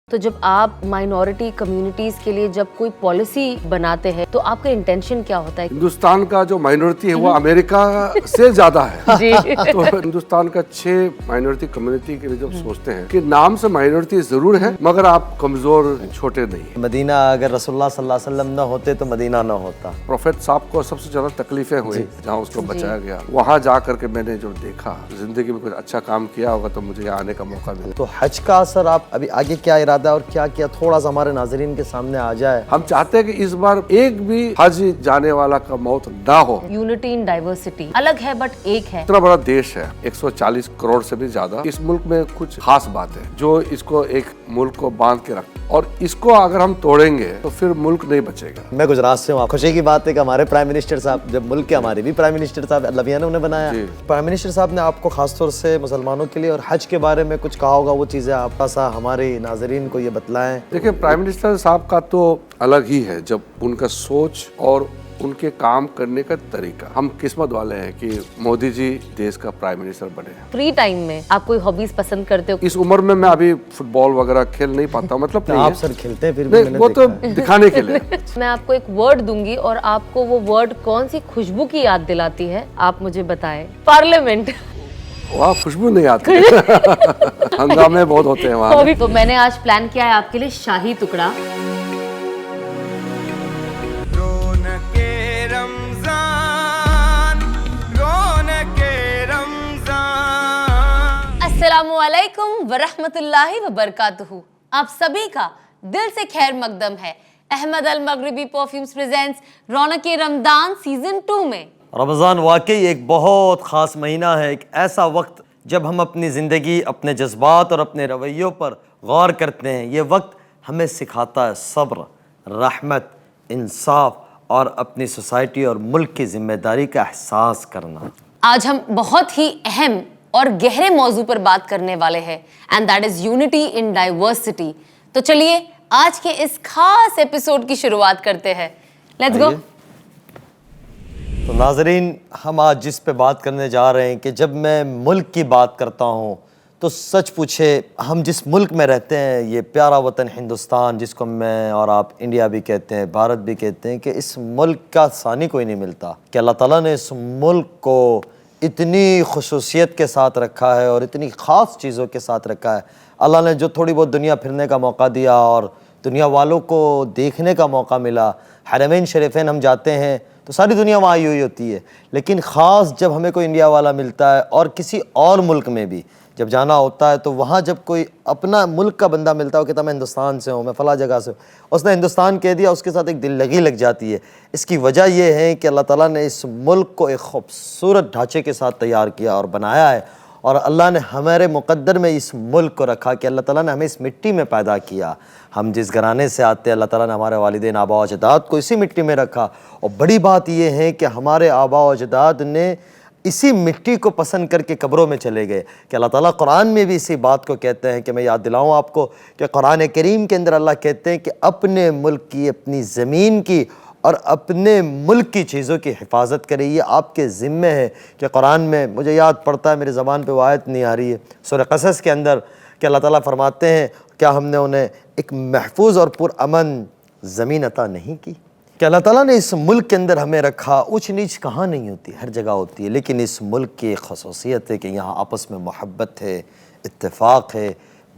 तो जब आप माइनॉरिटी कम्युनिटीज के लिए जब कोई पॉलिसी बनाते हैं तो आपका इंटेंशन क्या होता है? हिंदुस्तान का जो माइनॉरिटी है वो अमेरिका से ज्यादा है। जी। तो हिंदुस्तान का 6 माइनॉरिटी कम्युनिटी के लिए जब सोचते हैं कि नाम से माइनॉरिटी जरूर है मगर आप कमजोर छोटे नहीं। मदीना अगर रसूलुल्लाह सल्लल्लाहु अलैहि वसल्लम न होते तो मदीना न होता। प्रोफेट साहब को सबसे ज्यादा तकलीफें हुई जहाँ उसको बचाया गया। वहाँ जा करके मैंने जो देखा जिंदगी में कुछ अच्छा काम किया होगा तो मुझे यहाँ आने का मौका मिला। तो हज का असर आप अभी आगे क्या इरादा और क्या किया थोड़ा सा हमारे नाजरीन के सामने आ जाए। हम चाहते हैं कि इस बार एक भी हज जाने वाला का मौत ना हो। यूनिटी इन डाइवर्सिटी अलग है बट एक है। इतना बड़ा देश है 140 करोड़ से भी ज्यादा। इस मुल्क में कुछ खास बात है जो इसको एक मुल्क को बांध के रखती और इसको अगर हम तोड़ेंगे तो फिर मुल्क नहीं बचेगा। मैं गुजरात से हूँ। खुशी की बात है कि हमारे प्राइम मिनिस्टर साहब जब मुल्क के हमारे भी प्राइम मिनिस्टर साहब अल्लाह ने उन्हें बनाया। प्राइम मिनिस्टर साहब ने आपको खासतौर से मुसलमानों के लिए और हज के बारे में कुछ कहा होगा, वो चीजें आप सा हमारे नाजरीन को ये बतलाएं। देखिए प्राइम मिनिस्टर साहब का तो अलग ही है जब उनका सोच और उनके काम करने का तरीका। हम किस्मत वाले हैं कि मोदी जी देश का प्राइम मिनिस्टर बने हैं। फ्री टाइम में आप कोई हॉबीज पसंद करते हो? इस उम्र में मैं अभी फुटबॉल वगैरह खेल नहीं पाता। मतलब नहीं आप है। सर खेलते हैं फिर भी मैंने वो तो देखा है। दिखाने के लिए। मैं आपको एक वर्ड दूंगी और आपको वो वर्ड कौन सी खुशबू की याद दिलाती है आप मुझे बताएं। पार्लियामेंट। वहाँ खुशबू नहीं आती। हंगामे बहुत होते हैं वहाँ। तो मैंने आज प्लान किया है आपके लिए शाही टुकड़ा। अस्सलामुअलैकुम वरहमतुल्लाहि वबरकातुहू। आप सभी का दिल से खैर मकदम है। अहमद अल मगरिबी परफ्यूम्स प्रेजेंट्स रौनक रमजान सीजन 2 में। रमज़ान वाकई एक बहुत ख़ास महीना है, एक ऐसा वक्त जब हम अपनी ज़िंदगी, अपने जज्बात और अपने रवैयों पर गौर करते हैं। ये वक्त हमें सिखाता है सब्र, रहमत, इंसाफ और अपनी सोसाइटी और मुल्क की ज़िम्मेदारी का एहसास करना। आज हम बहुत ही अहम और गहरे मौजू पर बात करने वाले हैं and that is unity in diversity. तो चलिए आज के इस खास एपिसोड की शुरुआत करते हैं। Let's go. तो नाजरीन, हम आज जिस पे बात करने जा रहे हैं कि जब मैं मुल्क की बात करता हूँ तो सच पूछे हम जिस मुल्क में रहते हैं, ये प्यारा वतन हिंदुस्तान जिसको मैं और आप इंडिया भी कहते हैं, भारत भी कहते हैं, कि इस मुल्क का सानी कोई नहीं मिलता। कि अल्लाह ताला ने इस मुल्क को इतनी खुसूसियत के साथ रखा है और इतनी ख़ास चीज़ों के साथ रखा है। अल्लाह ने जो थोड़ी बहुत दुनिया फिरने का मौका दिया और दुनिया वालों को देखने का मौका मिला। हरमैन शरीफैन हम जाते हैं तो सारी दुनिया वहाँ आई हुई होती है, लेकिन ख़ास जब हमें कोई इंडिया वाला मिलता है और किसी और मुल्क में भी जब जाना होता है तो वहाँ जब कोई अपना मुल्क का बंदा मिलता है, वो कहता मैं हिंदुस्तान से हूँ, मैं फ़ला जगह से हूँ, उसने हिंदुस्तान कह दिया, उसके साथ एक दिल लगी लग जाती है। इसकी वजह यह है कि अल्लाह ताला ने इस मुल्क को एक खूबसूरत ढांचे के साथ तैयार किया और बनाया है। और अल्लाह ने हमारे मुक़द्दर में इस मुल्क को रखा कि अल्लाह ताला ने हमें इस मिट्टी में पैदा किया। हम जिस घराने से आते हैं, अल्लाह ताला ने हमारे वालिदैन आबा व अजदाद को इसी मिट्टी में रखा। और बड़ी बात यह है कि हमारे आबा व अजदाद ने इसी मिट्टी को पसंद करके कब्रों में चले गए। कि अल्लाह ताला कुरान में भी इसी बात को कहते हैं कि मैं याद दिलाऊं आपको कि कुरान करीम के अंदर अल्लाह कहते हैं कि अपने मुल्क की, अपनी ज़मीन की और अपने मुल्क की चीज़ों की हिफाजत करें। ये आपके ज़िम्मे है। कि कुरान में मुझे याद पड़ता है, मेरी ज़बान पे वो आयत नहीं आ रही है, सूरह क़सस के अंदर कि अल्लाह ताला फरमाते हैं क्या हमने उन्हें एक महफूज और पुरअमन ज़मीन अता नहीं की। कि अल्लाह ताला ने इस मुल्क के अंदर हमें रखा। ऊँच नीच कहाँ नहीं होती, हर जगह होती है, लेकिन इस मुल्क की एक ख़ुसूसियत है कि यहाँ आपस में मोहब्बत है, इत्तेफाक है,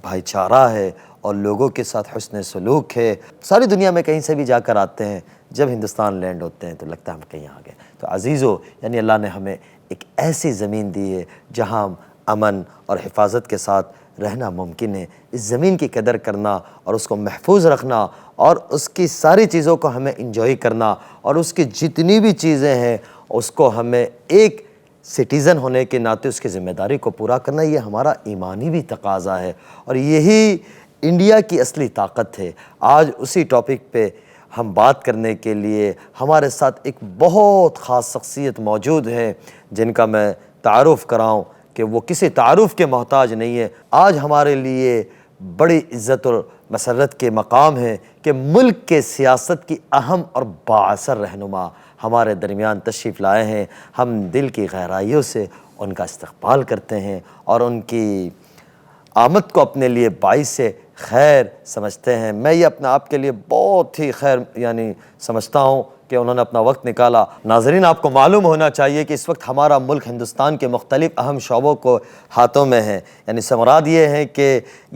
भाईचारा है और लोगों के साथ हुस्न सलूक है। सारी दुनिया में कहीं से भी जाकर आते हैं, जब हिंदुस्तान लैंड होते हैं तो लगता है हम कहीं आ गए। तो अजीज़ों, यानी अल्लाह ने हमें एक ऐसी ज़मीन दी है जहाँ हम अमन और हिफाजत के साथ रहना मुमकिन है। इस ज़मीन की कदर करना और उसको महफूज रखना और उसकी सारी चीज़ों को हमें इंजॉय करना और उसकी जितनी भी चीज़ें हैं उसको हमें एक सिटीज़न होने के नाते उसकी ज़िम्मेदारी को पूरा करना, ये हमारा ईमानी भी तकाज़ा है और यही इंडिया की असली ताकत है। आज उसी टॉपिक पे हम बात करने के लिए हमारे साथ एक बहुत ख़ास शख्सियत मौजूद है जिनका मैं तारुफ़ कराऊँ कि वो किसी तारुफ़ के मोहताज नहीं है। आज हमारे लिए बड़ी इज़्ज़त और मसरत के मकाम है कि मुल्क के सियासत की अहम और बाअसर रहनुमा हमारे दरमियान तशरीफ़ लाए हैं। हम दिल की गहराइयों से उनका इस्तक़बाल करते हैं और उनकी आमद को अपने लिए बाइस से खैर समझते हैं। मैं ये अपने आप के लिए बहुत ही खैर यानी समझता हूँ कि उन्होंने अपना वक्त निकाला। नाज़रीन, आपको मालूम होना चाहिए कि इस वक्त हमारा मुल्क हिंदुस्तान के मुख्तलिफ अहम शोबों को हाथों में है। यानी समराद ये है कि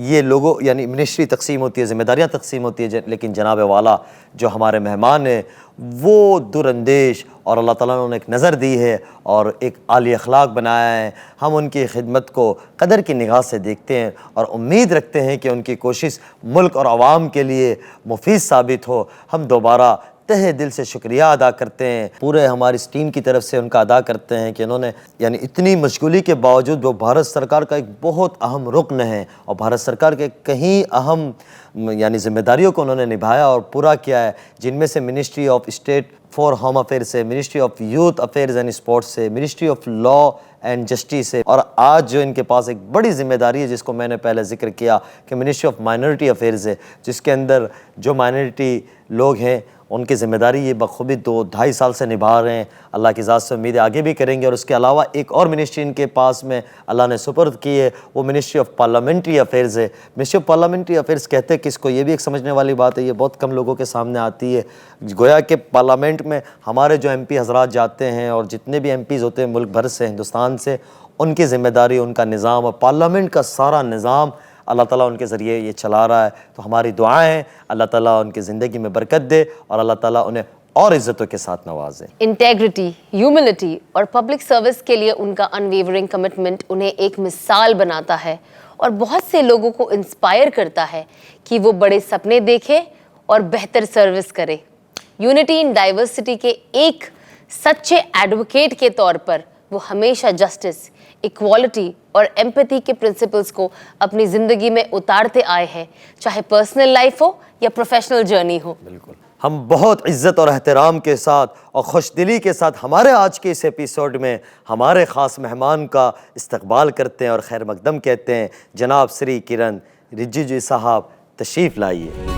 ये लोगों यानी मिनिस्ट्री तकसीम होती है, ज़िम्मेदारियाँ तकसीम होती है, लेकिन जनाब वाला जो हमारे मेहमान हैं वो दुरंदेश और अल्लाह ताला ने उन्हें एक नज़र दी है और एक आली अखलाक बनाया है। हम उनकी खिदमत को कदर की निगाह से देखते हैं और उम्मीद रखते हैं कि उनकी कोशिश मुल्क और आवाम के लिए मुफीद साबित हो। हम दोबारा तहे दिल से शुक्रिया अदा करते हैं, पूरे हमारी इस टीम की तरफ से उनका अदा करते हैं कि इन्होंने यानी इतनी मशगूली के बावजूद वो भारत सरकार का एक बहुत अहम रुकन है और भारत सरकार के कहीं अहम यानी जिम्मेदारियों को उन्होंने निभाया और पूरा किया है, जिनमें से ministry of state for home affair से, ministry of youth affairs and sports से, ministry of law and justice से, और आज जो इनके पास एक बड़ी जिम्मेदारी है जिसको मैंने पहले जिक्र किया कि मिनिस्ट्री ऑफ माइनॉरिटी अफेयर्स है, जिसके अंदर जो माइनॉरिटी लोग हैं उनकी ज़िम्मेदारी ये बखूबी 2-2.5 साल से निभा रहे हैं। अल्लाह की ज़ात से उम्मीद है आगे भी करेंगे। और उसके अलावा एक और मिनिस्ट्री इनके पास में अल्लाह ने सुपुर्द की है, वो मिनिस्ट्री ऑफ पार्लियामेंट्री अफेयर्स है। मिनिस्ट्री ऑफ पार्लियामेंट्री अफेयर्स कहते हैं किसको, ये भी एक समझने वाली बात है, ये बहुत कम लोगों के सामने आती है। गोया कि पार्लियामेंट में हमारे जो MP हजरात जाते हैं और जितने भी MPs होते हैं मुल्क भर से, हिंदुस्तान से, उनकी ज़िम्मेदारी, उनका निज़ाम और पार्लियामेंट का सारा निज़ाम अल्लाह ताला उनके ज़रिए ये चला रहा है। तो हमारी दुआएं हैं अल्लाह ताला उनकी ज़िंदगी में बरकत दे और अल्लाह ताला उन्हें और इज़्ज़तों के साथ नवाजे। इंटेग्रिटी, ह्यूमिलिटी और पब्लिक सर्विस के लिए उनका अनवेवरिंग कमिटमेंट उन्हें एक मिसाल बनाता है और बहुत से लोगों को इंस्पायर करता है कि वो बड़े सपने देखें और बेहतर सर्विस करें। यूनिटी इन डाइवर्सिटी के एक सच्चे एडवोकेट के तौर पर वो हमेशा जस्टिस, इक्वालिटी और एम्पैथी के प्रिंसिपल्स को अपनी ज़िंदगी में उतारते आए हैं, चाहे पर्सनल लाइफ हो या प्रोफेशनल जर्नी हो। बिल्कुल, हम बहुत इज़्ज़त और एहतराम के साथ और खुशदिली के साथ हमारे आज के इस एपिसोड में हमारे ख़ास मेहमान का इस्तकबाल करते हैं और खैर मकदम कहते हैं। जनाब श्री किरण रिजिजू साहब तशरीफ़ लाइए।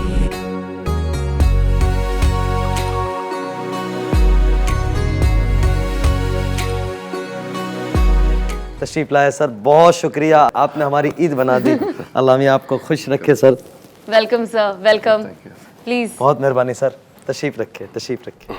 तशरीफ़ लाए सर, बहुत शुक्रिया, आपने हमारी ईद बना दी। अल्लाह मियां आपको खुश रखे sir. Welcome sir, welcome, please. बहुत मेहरबानी सर, तशरीफ़ रखे, तशरीफ़ रखे।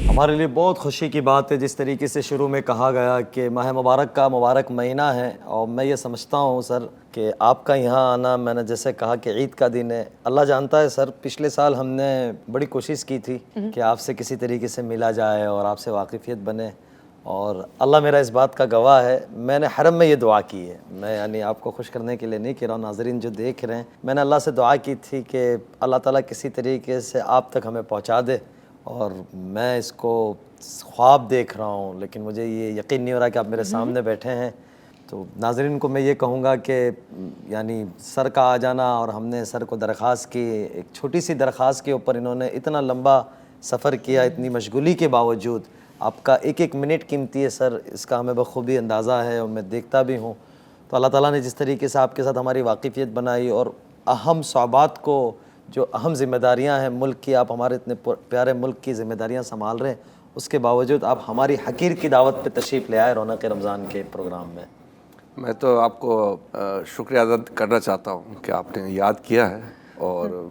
हमारे लिए बहुत खुशी की बात है जिस तरीके से शुरू में कहा गया कि माह मुबारक का मुबारक महीना है और मैं ये समझता हूँ सर कि आपका यहाँ आना, मैंने जैसे कहा कि ईद का दिन है, अल्लाह जानता है सर, पिछले साल हमने बड़ी कोशिश की थी कि आपसे किसी तरीके से मिला जाए और आपसे वाकिफ़ियत बने और अल्लाह मेरा इस बात का गवाह है, मैंने हरम में ये दुआ की है। मैं यानी आपको खुश करने के लिए नहीं कह रहा हूँ, नाज़रीन जो देख रहे हैं, मैंने अल्लाह से दुआ की थी कि अल्लाह ताला किसी तरीके से आप तक हमें पहुँचा दे और मैं इसको ख्वाब देख रहा हूँ, लेकिन मुझे ये यकीन नहीं हो रहा कि आप मेरे सामने बैठे हैं। तो नाज़रीन को मैं ये कहूँगा कि यानी सर का आ जाना और हमने सर को दरख्वास्त की, एक छोटी सी दरख्वास्त के ऊपर इन्होंने इतना लंबा सफ़र किया, इतनी मशगूली के बावजूद। आपका एक एक मिनट कीमती है सर, इसका हमें बखूबी अंदाज़ा है और मैं देखता भी हूँ। तो अल्लाह ताला ने जिस तरीके से आपके साथ हमारी वाकिफ़ियत बनाई और अहम सवाबात को, जो अहम ज़िम्मेदारियाँ हैं मुल्क की, आप हमारे इतने प्यारे मुल्क की ज़िम्मेदारियाँ संभाल रहे हैं, उसके बावजूद आप हमारी हकीर की दावत पे तशरीफ़ ले आए रौनक रमज़ान के प्रोग्राम में। मैं तो आपको शुक्रिया अदा करना चाहता हूँ कि आपने याद किया है और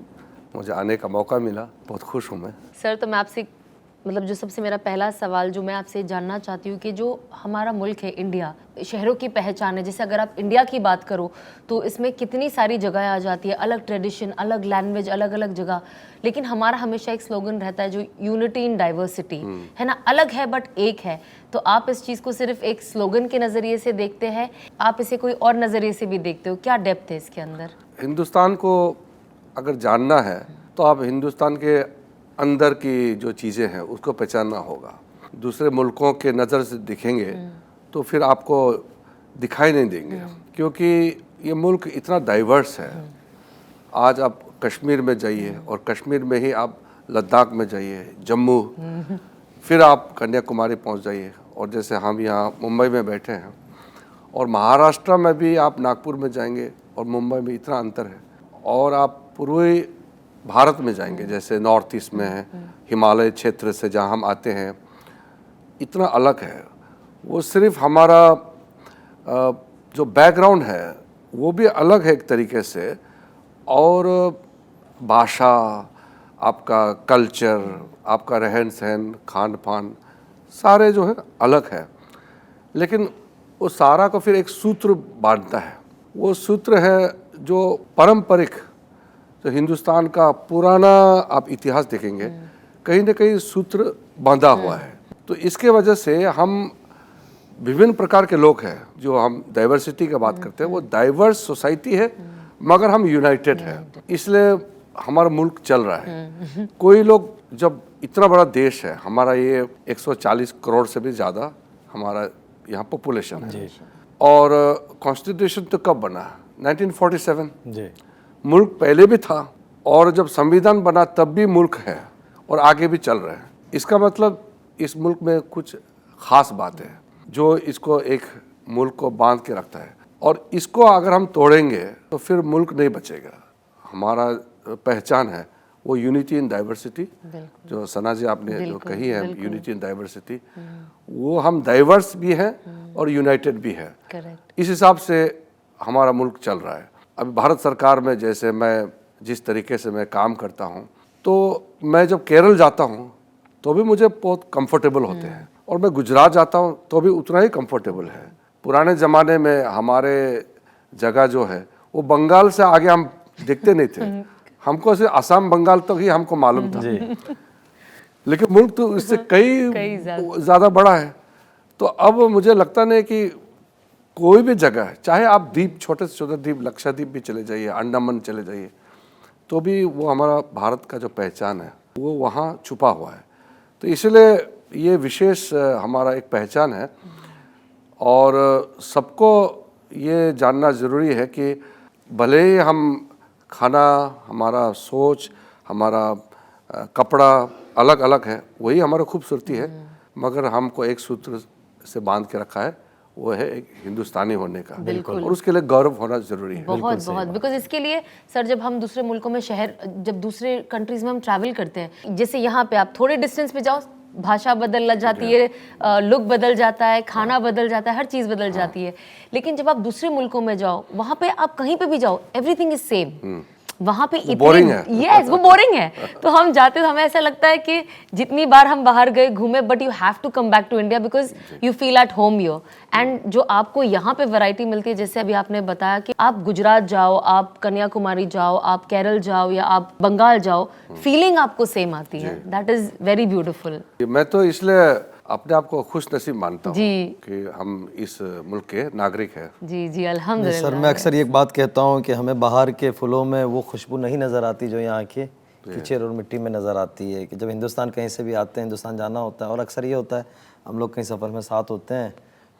मुझे आने का मौका मिला, बहुत खुश हूँ मैं। सर, तो मैं आपसे मतलब जो सबसे मेरा पहला सवाल जो मैं आपसे जानना चाहती हूँ कि जो हमारा मुल्क है इंडिया, शहरों की पहचान है, जैसे अगर आप इंडिया की बात करो तो इसमें कितनी सारी जगह आ जाती है, अलग ट्रेडिशन, अलग लैंग्वेज, अलग अलग जगह, लेकिन हमारा हमेशा एक स्लोगन रहता है जो यूनिटी इन डाइवर्सिटी है ना, अलग है बट एक है। तो आप इस चीज़ को सिर्फ एक स्लोगन के नज़रिए से देखते हैं, आप इसे कोई और नज़रिए से भी देखते हो, क्या डेप्थ है इसके अंदर? हिंदुस्तान को अगर जानना है तो आप हिंदुस्तान के अंदर की जो चीज़ें हैं उसको पहचानना होगा। दूसरे मुल्कों के नज़र से दिखेंगे तो फिर आपको दिखाई नहीं देंगे, क्योंकि ये मुल्क इतना डाइवर्स है। आज आप कश्मीर में जाइए और कश्मीर में ही आप लद्दाख में जाइए, जम्मू, फिर आप कन्याकुमारी पहुंच जाइए, और जैसे हम यहाँ मुंबई में बैठे हैं, और महाराष्ट्र में भी आप नागपुर में जाएंगे और मुंबई में इतना अंतर है। और आप पूर्वी भारत में जाएंगे, जैसे नॉर्थ ईस्ट में है, हिमालय क्षेत्र से जहाँ हम आते हैं, इतना अलग है। वो सिर्फ हमारा जो बैकग्राउंड है वो भी अलग है एक तरीके से, और भाषा, आपका कल्चर, आपका रहन सहन, खान पान सारे जो है अलग है, लेकिन वो सारा को फिर एक सूत्र बांधता है। वो सूत्र है जो पारंपरिक, जो हिंदुस्तान का पुराना आप इतिहास देखेंगे, कहीं ना कहीं सूत्र बांधा हुआ है। तो इसके वजह से हम विभिन्न प्रकार के लोग हैं, जो हम डाइवर्सिटी की बात करते हैं, वो डाइवर्स सोसाइटी है मगर हम यूनाइटेड है, इसलिए हमारा मुल्क चल रहा है। कोई लोग, जब इतना बड़ा देश है हमारा, ये 140 करोड़ से भी ज़्यादा हमारा यहाँ पॉपुलेशन है, और कॉन्स्टिट्यूशन तो कब बना? 1947। जी। मुल्क पहले भी था, और जब संविधान बना तब भी मुल्क है, और आगे भी चल रहा है। इसका मतलब इस मुल्क में कुछ खास बात है जो इसको एक मुल्क को बांध के रखता है, और इसको अगर हम तोड़ेंगे तो फिर मुल्क नहीं बचेगा। हमारा पहचान है वो यूनिटी इन डाइवर्सिटी, जो सना जी आपने जो कही है, यूनिटी इन डाइवर्सिटी, वो हम डाइवर्स भी हैं और यूनाइटेड भी है। इस हिसाब से हमारा मुल्क चल रहा है। अभी भारत सरकार में जैसे मैं जिस तरीके से मैं काम करता हूँ, तो मैं जब केरल जाता हूँ तो भी मुझे बहुत कंफर्टेबल होते हैं, और मैं गुजरात जाता हूँ तो भी उतना ही कंफर्टेबल है। पुराने ज़माने में हमारे जगह जो है वो बंगाल से आगे हम दिखते नहीं थे, हमको सिर्फ असम बंगाल तक ही हमको मालूम था, लेकिन मुल्क तो इससे कई ज़्यादा बड़ा है। तो अब मुझे लगता नहीं कि कोई भी जगह, चाहे आप द्वीप, छोटे से छोटे द्वीप, लक्षद्वीप भी चले जाइए, अंडमान चले जाइए, तो भी वो हमारा भारत का जो पहचान है वो वहाँ छुपा हुआ है। तो इसलिए ये विशेष हमारा एक पहचान है, और सबको ये जानना ज़रूरी है कि भले ही हम खाना, हमारा सोच, हमारा कपड़ा अलग अलग है, वही हमारा खूबसूरती है, मगर हमको एक सूत्र से बांध के रखा है, वो है एक हिंदुस्तानी होने का। बिल्कुल। और उसके लिए गौरव होना जरूरी है। बहुत बहुत, बिकॉज इसके लिए सर, जब हम दूसरे मुल्कों में, जब दूसरे कंट्रीज में हम ट्रैवल करते हैं, जैसे यहाँ पे आप थोड़े डिस्टेंस पे जाओ, भाषा बदल जाती है, लुक बदल जाता है, खाना बदल जाता है, हर चीज़ बदल जाती है। लेकिन जब आप दूसरे मुल्कों में जाओ, वहाँ पे आप कहीं पे भी जाओ, एवरीथिंग इज सेम। वहाँ पे इतने बोरिंग है। यस, वो बोरिंग है। तो हम जाते, तो हमें ऐसा लगता है कि जितनी बार हम बाहर गए, घूमे, but you have to come back to India because you feel at home here. And जो आपको यहाँ पे वैरायटी मिलती है, जैसे अभी आपने बताया कि आप गुजरात जाओ, आप कन्याकुमारी जाओ, आप केरल जाओ, या आप बंगाल जाओ, फीलिंग आपको सेम आती है। That is very beautiful. मैं तो इसलिए अपने आप को खुश नसीब मानता हूँ जी। कि हम इस मुल्क के नागरिक हैं। जी जी, अल्हम्दुलिल्लाह। सर, मैं अक्सर एक बात कहता हूँ कि हमें बाहर के फूलों में वो खुशबू नहीं नज़र आती जो यहाँ के कीचड़ और मिट्टी में नज़र आती है। कि जब हिंदुस्तान कहीं से भी आते हैं, हिंदुस्तान जाना होता है, और अक्सर ये होता है हम लोग कहीं सफ़र में साथ होते हैं,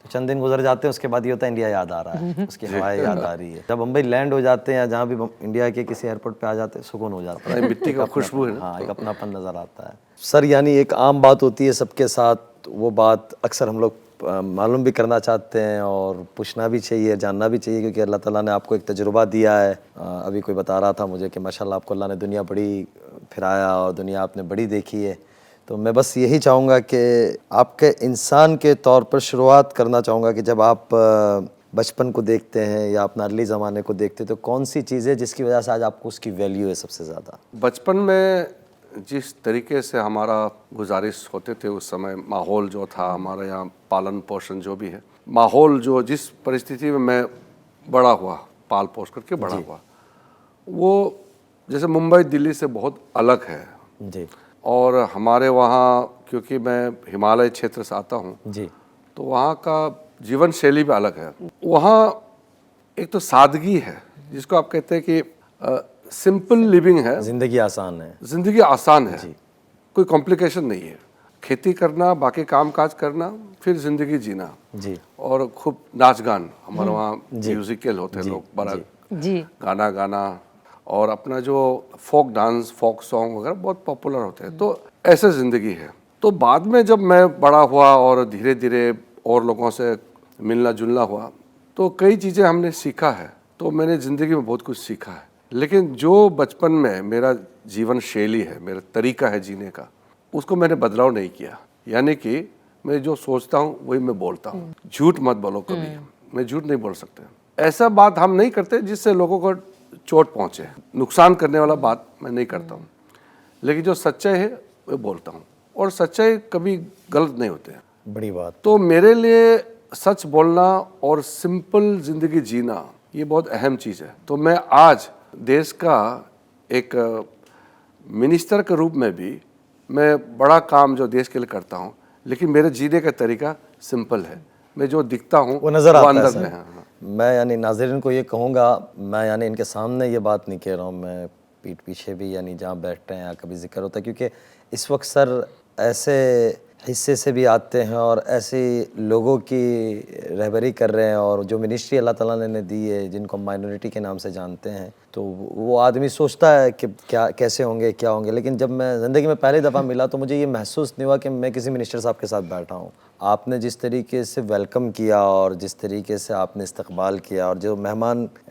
तो चंद दिन गुजर जाते हैं, उसके बाद ये होता है इंडिया याद आ रहा है, उसकी हवाएं याद आ रही है। जब बम्बई लैंड हो जाते हैं, या जहाँ भी इंडिया के किसी एयरपोर्ट पे आ जाते हैं, सुकून हो जाता है, मिट्टी का खुशबू है। हाँ, एक अपनापन नज़र आता है। सर, यानी एक आम बात होती है सबके साथ, वो बात अक्सर हम लोग मालूम भी करना चाहते हैं, और पूछना भी चाहिए, जानना भी चाहिए, क्योंकि अल्लाह ताला ने आपको एक तजुर्बा दिया है। अभी कोई बता रहा था मुझे कि माशाल्लाह आपको अल्लाह ने दुनिया बड़ी फिराया, और दुनिया आपने बड़ी देखी है। तो मैं बस यही चाहूँगा कि आपके इंसान के तौर पर शुरुआत करना चाहूँगा कि जब आप बचपन को देखते हैं या अपना अर्ली ज़माने को देखते हैं, तो कौन सी चीज़ है जिसकी वजह से आज आपको उसकी वैल्यू है सबसे ज़्यादा? बचपन में जिस तरीके से हमारा गुजारिश होते थे उस समय, माहौल जो था हमारे यहाँ, पालन पोषण जो भी है, माहौल जो जिस परिस्थिति में मैं बड़ा हुआ, पाल पोस करके बड़ा हुआ, वो जैसे मुंबई दिल्ली से बहुत अलग है जी। और हमारे वहाँ, क्योंकि मैं हिमालय क्षेत्र से आता हूँ जी। तो वहाँ का जीवन शैली भी अलग है। वहाँ एक तो सादगी है, जिसको आप कहते हैं कि सिंपल लिविंग है, ज़िंदगी आसान है, ज़िंदगी आसान है, कोई कॉम्प्लिकेशन नहीं है। खेती करना, बाकी काम काज करना, फिर ज़िंदगी जीना जी, और खूब नाच गान, हमारे वहाँ म्यूजिकल होते हैं लोग, बड़ा जी, गाना गाना, और अपना जो फोक डांस, फोक सॉन्ग वगैरह बहुत पॉपुलर होते हैं। तो ऐसे ज़िंदगी है। तो बाद में जब मैं बड़ा हुआ और धीरे धीरे और लोगों से मिलना जुलना हुआ, तो कई चीज़ें हमने सीखा है। तो मैंने ज़िंदगी में बहुत कुछ सीखा है, लेकिन जो बचपन में मेरा जीवन शैली है, मेरा तरीका है जीने का, उसको मैंने बदलाव नहीं किया। यानी कि मैं जो सोचता हूँ वही मैं बोलता हूँ। झूठ मत बोलो कभी, मैं झूठ नहीं बोल सकते। ऐसा बात हम नहीं करते जिससे लोगों को चोट पहुँचे, नुकसान करने वाला बात मैं नहीं करता हूँ, लेकिन जो सच्चाई है वो बोलता हूँ, और सच्चाई कभी गलत नहीं होते हैं। बड़ी बात। तो मेरे लिए सच बोलना और सिंपल ज़िंदगी जीना ये बहुत अहम चीज़ है। तो मैं आज देश का एक मिनिस्टर के रूप में भी मैं बड़ा काम जो देश के लिए करता हूँ, लेकिन मेरे जीने का तरीका सिंपल है। मैं जो दिखता हूँ वो नज़र आता है अंदर सर। में है। हाँ। मैं यानी नाज़रीन को ये कहूँगा, मैं यानी इनके सामने ये बात नहीं कह रहा हूँ, मैं पीठ पीछे भी यानी जहाँ बैठते हैं या कभी जिक्र होता है, क्योंकि इस वक्त सर ऐसे हिस्से से भी आते हैं और ऐसे लोगों की रहबरी कर रहे हैं, और जो मिनिस्ट्री अल्लाह ताला ने दी है जिनको हम माइनॉरिटी के नाम से जानते हैं, तो वो आदमी सोचता है कि क्या कैसे होंगे क्या होंगे। लेकिन जब मैं ज़िंदगी में पहली दफ़ा मिला तो मुझे ये महसूस नहीं हुआ कि मैं किसी मिनिस्टर साहब के साथ बैठा हूँ। आपने जिस तरीके से वेलकम किया और जिस तरीके से आपने इस्तकबाल किया, और जो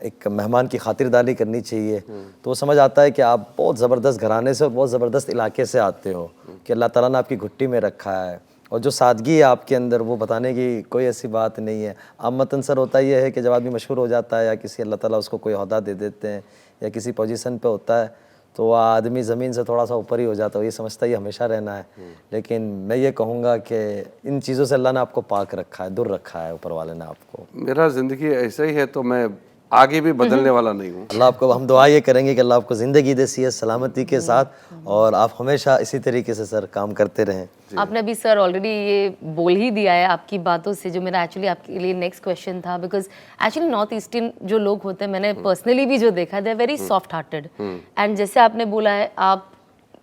एक मेहमान की खातिरदारी करनी चाहिए, तो वो समझ आता है कि आप बहुत ज़बरदस्त घराने से और बहुत ज़बरदस्त इलाके से आते हो, कि अल्लाह ताला ने आपकी घुट्टी में रखा है। और जो सादगी है आपके अंदर, वो बताने की कोई ऐसी बात नहीं है। आमतन सर होता ये है कि जब आदमी मशहूर हो जाता है या किसी अल्लाह ताला उसको कोई ओहदा दे देते हैं या किसी पोजीशन पे होता है, तो वह आदमी ज़मीन से थोड़ा सा ऊपर ही हो जाता है, ये समझता है ये हमेशा रहना है। लेकिन मैं ये कहूँगा कि इन चीज़ों से अल्लाह ने आपको पाक रखा है, दूर रखा है ऊपर वाले ने आपको। मेरा ज़िंदगी ऐसा ही है, तो मैं आगे भी बदलने वाला नहीं हूँ। अल्लाह आपको, हम दुआ ये करेंगे कि अल्लाह आपको ज़िंदगी दे सेहत सलामती के साथ, और आप हमेशा इसी तरीके से सर काम करते रहें। आपने अभी सर ऑलरेडी ये बोल ही दिया है आपकी बातों से, जो मेरा एक्चुअली आपके लिए नेक्स्ट क्वेश्चन था। बिकॉज एक्चुअली नॉर्थ ईस्टर्न जो लोग होते हैं, मैंने पर्सनली भी जो देखा, they are very soft hearted. And जैसे आपने बोला है, आप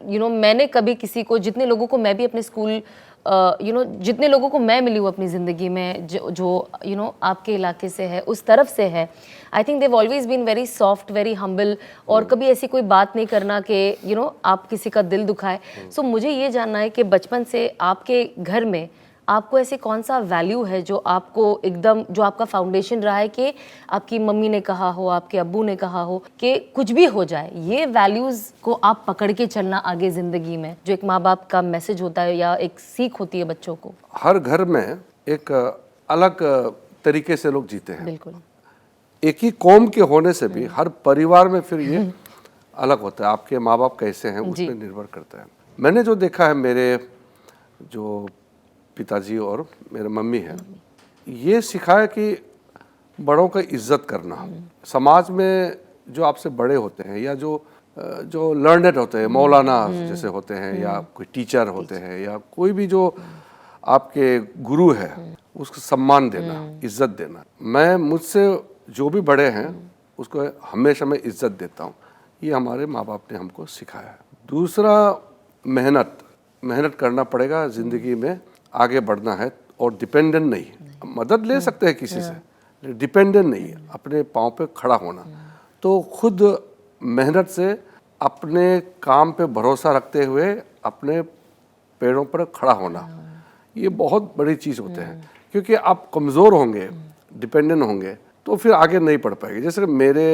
मैंने कभी किसी को, जितने लोगों को मैं भी अपने स्कूल जितने लोगों को मैं मिली हूँ अपनी ज़िंदगी में, जो आपके इलाके से है, उस तरफ से है, I think they've always been very soft, very humble, और कभी ऐसी कोई बात नहीं करना कि आप किसी का दिल दुखाए। सो मुझे ये जानना है कि बचपन से आपके घर में आपको ऐसे कौन सा वैल्यू है जो आपको एकदम, जो आपका फाउंडेशन रहा है, कि आपकी मम्मी ने कहा हो, आपके अब्बू ने कहा हो कि कुछ भी हो जाए, ये वैल्यूज़ को आप पकड़ के चलना आगे ज़िंदगी में, जो एक माँ बाप का मैसेज होता है या एक सीख होती है बच्चों को? हर घर में एक अलग तरीके से लोग जीते हैं। बिल्कुल। एक ही कौम के होने से भी हर परिवार में फिर ये अलग होता है। आपके माँ बाप कैसे हैं उस पर निर्भर करता है। मैंने जो देखा है, मेरे जो पिताजी और मेरे मम्मी है, ये सिखाया कि बड़ों का इज्जत करना। समाज में जो आपसे बड़े होते हैं या जो लर्नेड होते हैं, मौलाना जैसे होते हैं, या कोई टीचर होते हैं, या कोई भी जो आपके गुरु है, उसको सम्मान देना, इज्जत देना। मैं मुझसे जो भी बड़े हैं उसको हमेशा मैं इज्जत देता हूँ। ये हमारे माँ बाप ने हमको सिखाया है। दूसरा, मेहनत करना पड़ेगा ज़िंदगी में, आगे बढ़ना है, और डिपेंडेंट नहीं। मदद ले सकते हैं किसी से, डिपेंडेंट नहीं, अपने पाँव पे खड़ा होना। तो खुद मेहनत से अपने काम पे भरोसा रखते हुए अपने पैरों पर खड़ा होना, ये बहुत बड़ी चीज़ होते हैं। क्योंकि आप कमज़ोर होंगे, डिपेंडेंट होंगे, तो फिर आगे नहीं पढ़ पाएंगे। जैसे मेरे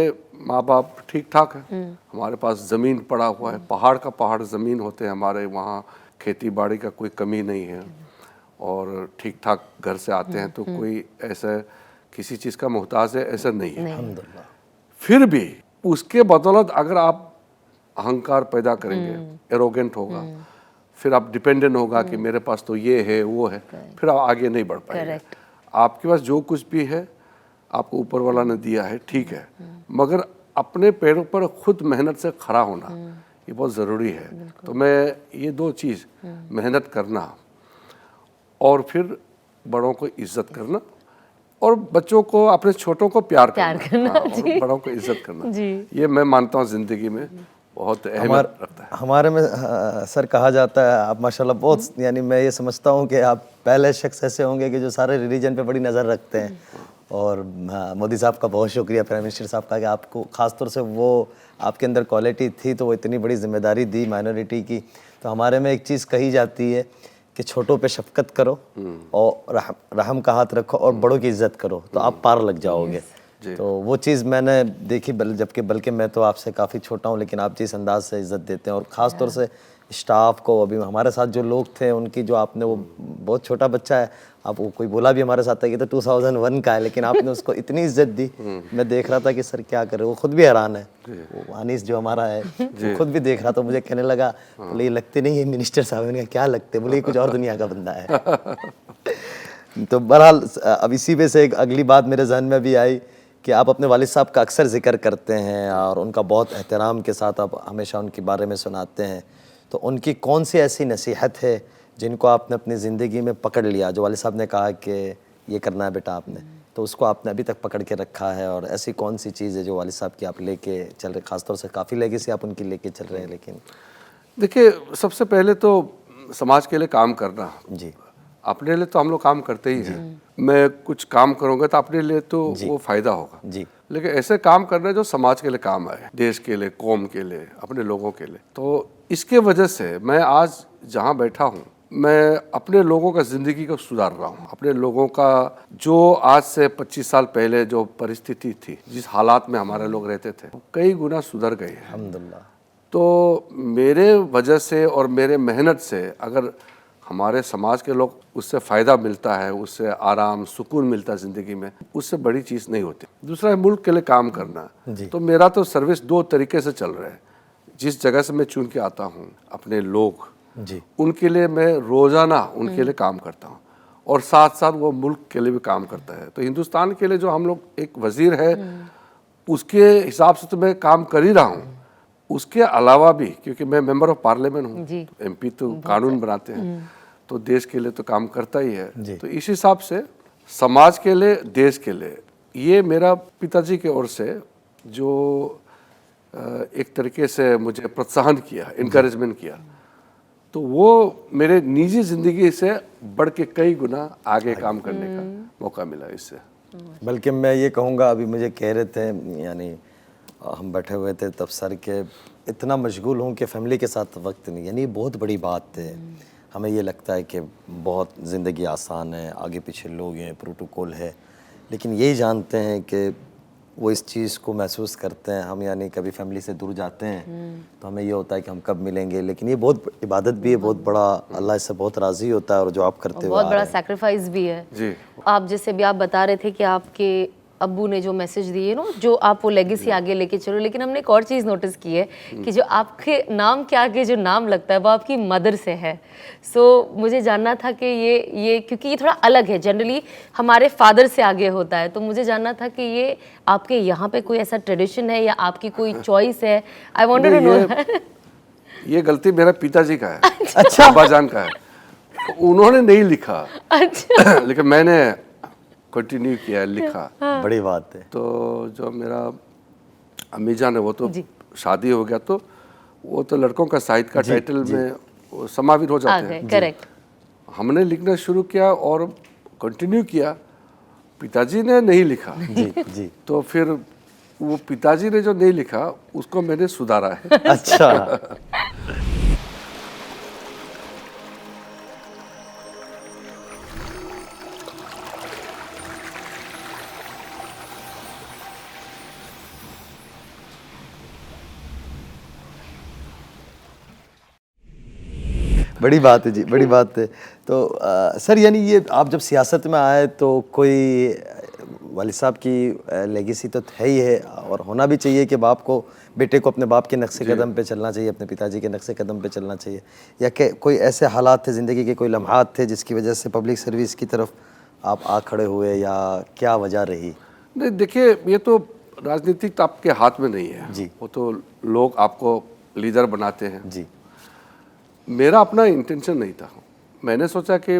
माँ बाप ठीक ठाक है, हमारे पास ज़मीन पड़ा हुआ है, पहाड़ का पहाड़ ज़मीन होते हैं हमारे वहाँ, खेती बाड़ी का कोई कमी नहीं है, और ठीक ठाक घर से आते हैं, तो कोई ऐसा किसी चीज़ का मोहताज है ऐसा नहीं है। अल्हम्दुलिल्लाह। फिर भी उसके बदौलत अगर आप अहंकार पैदा करेंगे, एरोगेंट होगा, फिर आप डिपेंडेंट होगा कि मेरे पास तो ये है वो है, फिर आप आगे नहीं बढ़ पाएंगे। आपके पास जो कुछ भी है आपको ऊपर वाला ने दिया है, ठीक है, मगर अपने पैरों पर खुद मेहनत से खड़ा होना ये बहुत ज़रूरी है। तो मैं ये दो चीज़, मेहनत करना और फिर बड़ों को इज्जत करना, और बच्चों को, अपने छोटों को प्यार करना। हाँ, और बड़ों को इज्जत करना, ये मैं मानता हूँ ज़िंदगी में बहुत अहमियत रखता है। हमारे में सर कहा जाता है, आप माशाल्लाह बहुत, यानी मैं ये समझता हूँ कि आप पहले शख्स ऐसे होंगे कि जो सारे रिलीजन पे बड़ी नज़र रखते हैं। और मोदी साहब का बहुत शुक्रिया, प्राइम मिनिस्टर साहब का, कि आपको ख़ास तौर से वो आपके अंदर क्वालिटी थी, तो वो इतनी बड़ी जिम्मेदारी दी माइनॉरिटी की। तो हमारे में एक चीज़ कही जाती है कि छोटों पे शफकत करो और रहम का हाथ रखो और बड़ों की इज्जत करो, तो आप पार लग जाओगे। तो वो चीज़ मैंने देखी, बल्कि मैं तो आपसे काफ़ी छोटा हूँ, लेकिन आप जिस अंदाज से इज्जत देते हैं, और ख़ास तौर से स्टाफ को, अभी हमारे साथ जो लोग थे उनकी, जो आपने, वो बहुत छोटा बच्चा है, आप वो कोई बोला भी हमारे साथ था कि तो 2001 का है, लेकिन आपने उसको इतनी इज्जत दी। मैं देख रहा था कि सर क्या करे, वो खुद भी हैरान है। वो अनीस जो हमारा है वो खुद भी देख रहा था, मुझे कहने लगा बोले ये लगते नहीं है मिनिस्टर साहब। मैंने कहा क्या लगते, बोले ये कुछ और दुनिया का बंदा है। तो बहरहाल अब इसी पे से एक अगली बात मेरे जहन में भी आई कि आप अपने वालिद साहब का अक्सर जिक्र करते हैं और उनका बहुत एहतराम के साथ आप हमेशा उनके बारे में सुनाते हैं। तो उनकी कौन सी ऐसी नसीहत है जिनको आपने अपनी ज़िंदगी में पकड़ लिया, जो वालिद साहब ने कहा कि ये करना है बेटा आपने, तो उसको आपने अभी तक पकड़ के रखा है? और ऐसी कौन सी चीज़ है जो वालिद साहब की आप लेके चल रहे, ख़ासतौर से काफ़ी लेगेसी आप उनकी लेके चल रहे हैं? लेकिन देखिए, सबसे पहले तो समाज के लिए काम करना। जी अपने लिए तो हम लोग काम करते ही हैं। मैं कुछ काम करूँगा तो अपने लिए तो वो फ़ायदा होगा जी लेकिन ऐसे काम करना जो समाज के लिए काम आए, देश के लिए, कौम के लिए, अपने लोगों के लिए। तो इसके वजह से मैं आज जहाँ बैठा हूँ, मैं अपने लोगों का ज़िंदगी को सुधार रहा हूँ। अपने लोगों का जो आज से 25 साल पहले जो परिस्थिति थी, जिस हालात में हमारे लोग रहते थे, कई गुना सुधर गए हैं अल्हम्दुलिल्लाह। तो मेरे वजह से और मेरे मेहनत से अगर हमारे समाज के लोग उससे फ़ायदा मिलता है, उससे आराम सुकून मिलता है ज़िंदगी में, उससे बड़ी चीज़ नहीं होती। दूसरा है मुल्क के लिए काम करना। तो मेरा तो सर्विस दो तरीके से चल रहा है। जिस जगह से मैं चुन के आता हूँ, अपने लोग जी उनके लिए मैं रोज़ाना उनके लिए काम करता हूँ और साथ साथ वो मुल्क के लिए भी काम करता है। तो हिंदुस्तान के लिए जो हम लोग एक वज़ीर है, उसके हिसाब से तो मैं काम कर ही रहा हूँ। उसके अलावा भी, क्योंकि मैं मेंबर ऑफ पार्लियामेंट हूँ, MP तो कानून बनाते हैं, तो देश के लिए तो काम करता ही है। तो इस हिसाब से समाज के लिए, देश के लिए, ये मेरा पिताजी की ओर से जो एक तरीके से मुझे प्रोत्साहन किया, इनकरेजमेंट किया, तो वो मेरे निजी ज़िंदगी से बढ़ के कई गुना आगे काम करने का मौका मिला इससे। बल्कि मैं ये कहूँगा, अभी मुझे कह रहे थे, यानी हम बैठे हुए थे तब सर के इतना मशगूल हूँ कि फ़ैमिली के साथ वक्त नहीं, यानी बहुत बड़ी बात है। हमें ये लगता है कि बहुत ज़िंदगी आसान है, आगे पीछे लोग हैं, प्रोटोकॉल है, लेकिन यही जानते हैं कि वो इस चीज़ को महसूस करते हैं। हम यानी कभी फैमिली से दूर जाते हैं तो हमें ये होता है कि हम कब मिलेंगे, लेकिन ये बहुत इबादत भी है, बहुत बड़ा, अल्लाह इससे बहुत राज़ी होता है। और जो आप करते हो बहुत बड़ा सैक्रिफाइस भी है जी। आप जैसे भी आप बता रहे थे कि आपके अब्बू ने जो मैसेज दिए ना, जो आप वो लेगेसी आगे लेके चलो, लेकिन हमने एक और चीज़ नोटिस की है कि जो आपके नाम के आगे जो नाम लगता है वो आपकी मदर से है। सो मुझे जानना था कि ये क्योंकि ये थोड़ा अलग है, जनरली हमारे फादर से आगे होता है, तो मुझे जानना था कि ये आपके यहाँ पे कोई ऐसा ट्रेडिशन है या आपकी कोई चॉइस है? I wanted to know. ये गलती मेरा पिताजी का है। अच्छा, अब्बाजान का है। उन्होंने नहीं लिखा। अच्छा। लेकिन मैंने कंटिन्यू किया, लिखा। बड़ी बात है। तो जो मेरा अम्मी जान है, वो तो शादी हो गया, तो वो तो लड़कों का साहित्य का टाइटल में वो समावित हो जाते हैं। करेक्ट। हमने लिखना शुरू किया और कंटिन्यू किया। पिताजी ने नहीं लिखा। जी तो फिर वो पिताजी ने जो नहीं लिखा उसको मैंने सुधारा है। अच्छा। बड़ी बात है जी, बड़ी बात है। तो सर, यानी ये आप जब सियासत में आए तो कोई वालिद साहब की लेगेसी तो है ही है, और होना भी चाहिए कि बाप को, बेटे को अपने बाप के नक्शे कदम पे चलना चाहिए, अपने पिताजी के नक्शे कदम पे चलना चाहिए। या कि कोई ऐसे हालात थे ज़िंदगी के, कोई लम्हात थे जिसकी वजह से पब्लिक सर्विस की तरफ आप आ खड़े हुए, या क्या वजह रही? नहीं, देखिए, ये तो राजनीतिक तो आपके हाथ में नहीं है जी। वो तो लोग आपको लीडर बनाते हैं जी। मेरा अपना इंटेंशन नहीं था। मैंने सोचा कि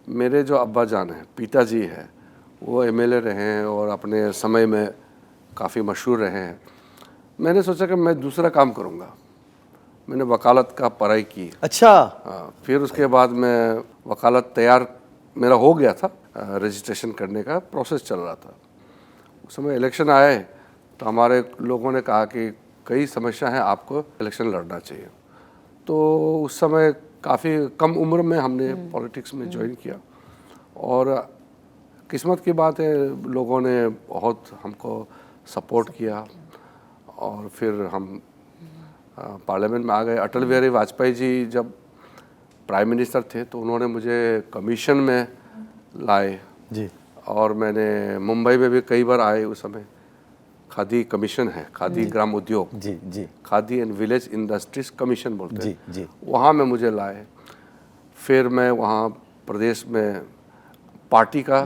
मेरे जो अब्बा जान हैं, पिताजी है, वो MLA रहे हैं और अपने समय में काफ़ी मशहूर रहे हैं। मैंने सोचा कि मैं दूसरा काम करूँगा। मैंने वकालत का पढ़ाई की। अच्छा। हाँ, फिर उसके बाद मैं वकालत तैयार मेरा हो गया था, रजिस्ट्रेशन करने का प्रोसेस चल रहा था। उस समय इलेक्शन आए तो हमारे लोगों ने कहा कि कई समस्या हैं, आपको इलेक्शन लड़ना चाहिए। तो उस समय काफ़ी कम उम्र में हमने पॉलिटिक्स में ज्वाइन किया और किस्मत की बात है, लोगों ने बहुत हमको सपोर्ट किया और फिर हम पार्लियामेंट में आ गए। अटल बिहारी वाजपेयी जी जब प्राइम मिनिस्टर थे तो उन्होंने मुझे कमीशन में लाए। जी और मैंने मुंबई में भी कई बार आए, उस समय खादी कमीशन है, खादी ग्राम उद्योग, जी जी Khadi and village industries commission बोलते हैं, जी वहाँ में मुझे लाए। फिर मैं वहाँ प्रदेश में पार्टी का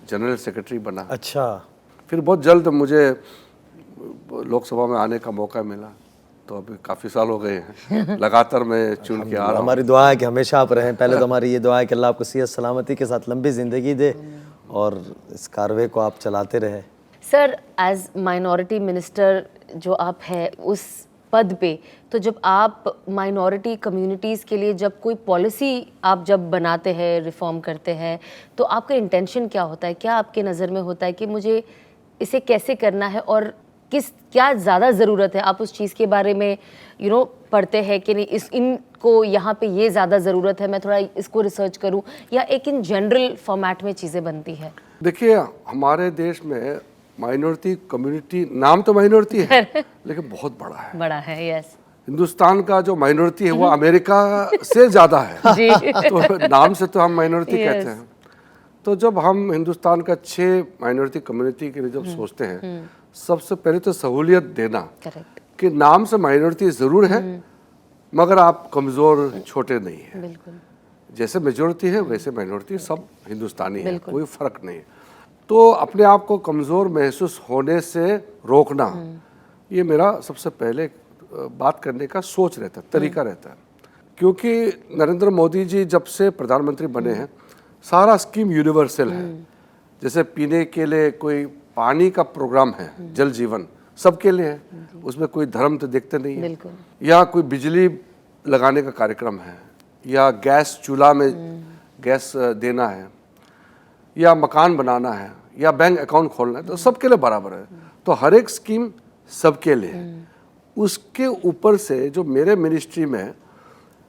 जनरल सेक्रेटरी बना। अच्छा। फिर बहुत जल्द मुझे लोकसभा में आने का मौका मिला, तो अभी काफ़ी साल हो गए हैं लगातार मैं चुन के आ रहा हूँ। हमारी दुआ है कि हमेशा आप रहें। पहले तो हमारी ये दुआ है कि अल्लाह आपको सेहत सलामती के साथ लंबी ज़िंदगी दे और इस कारवे को आप चलाते रहे। सर, एज माइनॉरिटी मिनिस्टर जो आप हैं उस पद पे, तो जब आप माइनॉरिटी कम्युनिटीज़ के लिए जब कोई पॉलिसी आप जब बनाते हैं, रिफॉर्म करते हैं, तो आपका इंटेंशन क्या होता है? क्या आपके नज़र में होता है कि मुझे इसे कैसे करना है और क्या ज़्यादा ज़रूरत है? आप उस चीज़ के बारे में पढ़ते हैं कि नहीं, इनको यहाँ पे ये ज़्यादा ज़रूरत है, मैं थोड़ा इसको रिसर्च करूँ, या एक इन जनरल फॉर्मेट में चीज़ें बनती है? देखिए, हमारे देश में माइनॉरिटी कम्युनिटी, नाम तो माइनॉरिटी है लेकिन बहुत बड़ा है। यस। हिंदुस्तान का जो माइनॉरिटी है वो अमेरिका से ज़्यादा है। जी। तो नाम से तो हम माइनॉरिटी कहते हैं। तो जब हम हिंदुस्तान का 6 माइनॉरिटी कम्युनिटी के लिए जब सोचते हैं, सबसे पहले तो सहूलियत देना। करेक्ट। कि नाम से माइनॉरिटी ज़रूर है, मगर आप कमज़ोर छोटे नहीं हैं। बिल्कुल। जैसे मेजॉरिटी है वैसे माइनॉरिटी सब हिंदुस्तानी है, कोई फ़र्क नहीं है। तो अपने आप को कमज़ोर महसूस होने से रोकना, ये मेरा सबसे पहले बात करने का सोच रहता है, तरीका रहता है। क्योंकि नरेंद्र मोदी जी जब से प्रधानमंत्री बने हैं, सारा स्कीम यूनिवर्सल है। जैसे पीने के लिए कोई पानी का प्रोग्राम है, जल जीवन सबके लिए है, उसमें कोई धर्म तो देखते नहीं है। या कोई बिजली लगाने का कार्यक्रम है, या गैस चूल्हा में गैस देना है, या मकान बनाना है, या बैंक अकाउंट खोलना है, तो सबके लिए बराबर है। तो हर एक स्कीम सबके लिए है। उसके ऊपर से जो मेरे मिनिस्ट्री में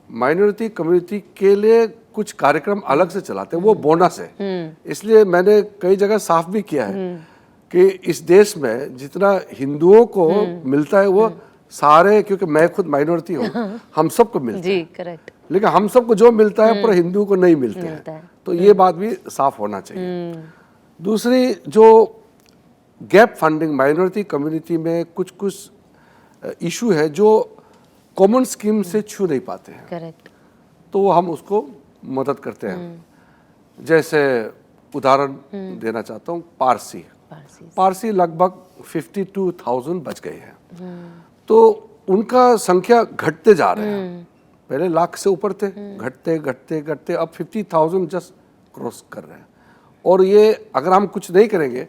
माइनॉरिटी कम्युनिटी के लिए कुछ कार्यक्रम अलग से चलाते हैं, वो बोनस है। इसलिए मैंने कई जगह साफ भी किया है कि इस देश में जितना हिंदुओं को मिलता है वो सारे, क्योंकि मैं खुद माइनॉरिटी हूँ, हम सबको मिलता है। करेक्ट। लेकिन हम सबको जो मिलता है पूरा हिंदू को नहीं मिलते हैं। तो ये बात भी साफ होना चाहिए। दूसरी, जो गैप फंडिंग माइनॉरिटी कम्युनिटी में कुछ इशू है जो कॉमन स्कीम से छू नहीं पाते हैं। करेक्ट। तो हम उसको मदद करते हैं। जैसे उदाहरण देना चाहता हूँ, पारसी लगभग 52,000 बच गए हैं। तो उनका संख्या घटते जा रहे हैं। पहले लाख से ऊपर थे, घटते घटते घटते अब 50,000 जस्ट क्रॉस कर रहे हैं। और ये अगर हम कुछ नहीं करेंगे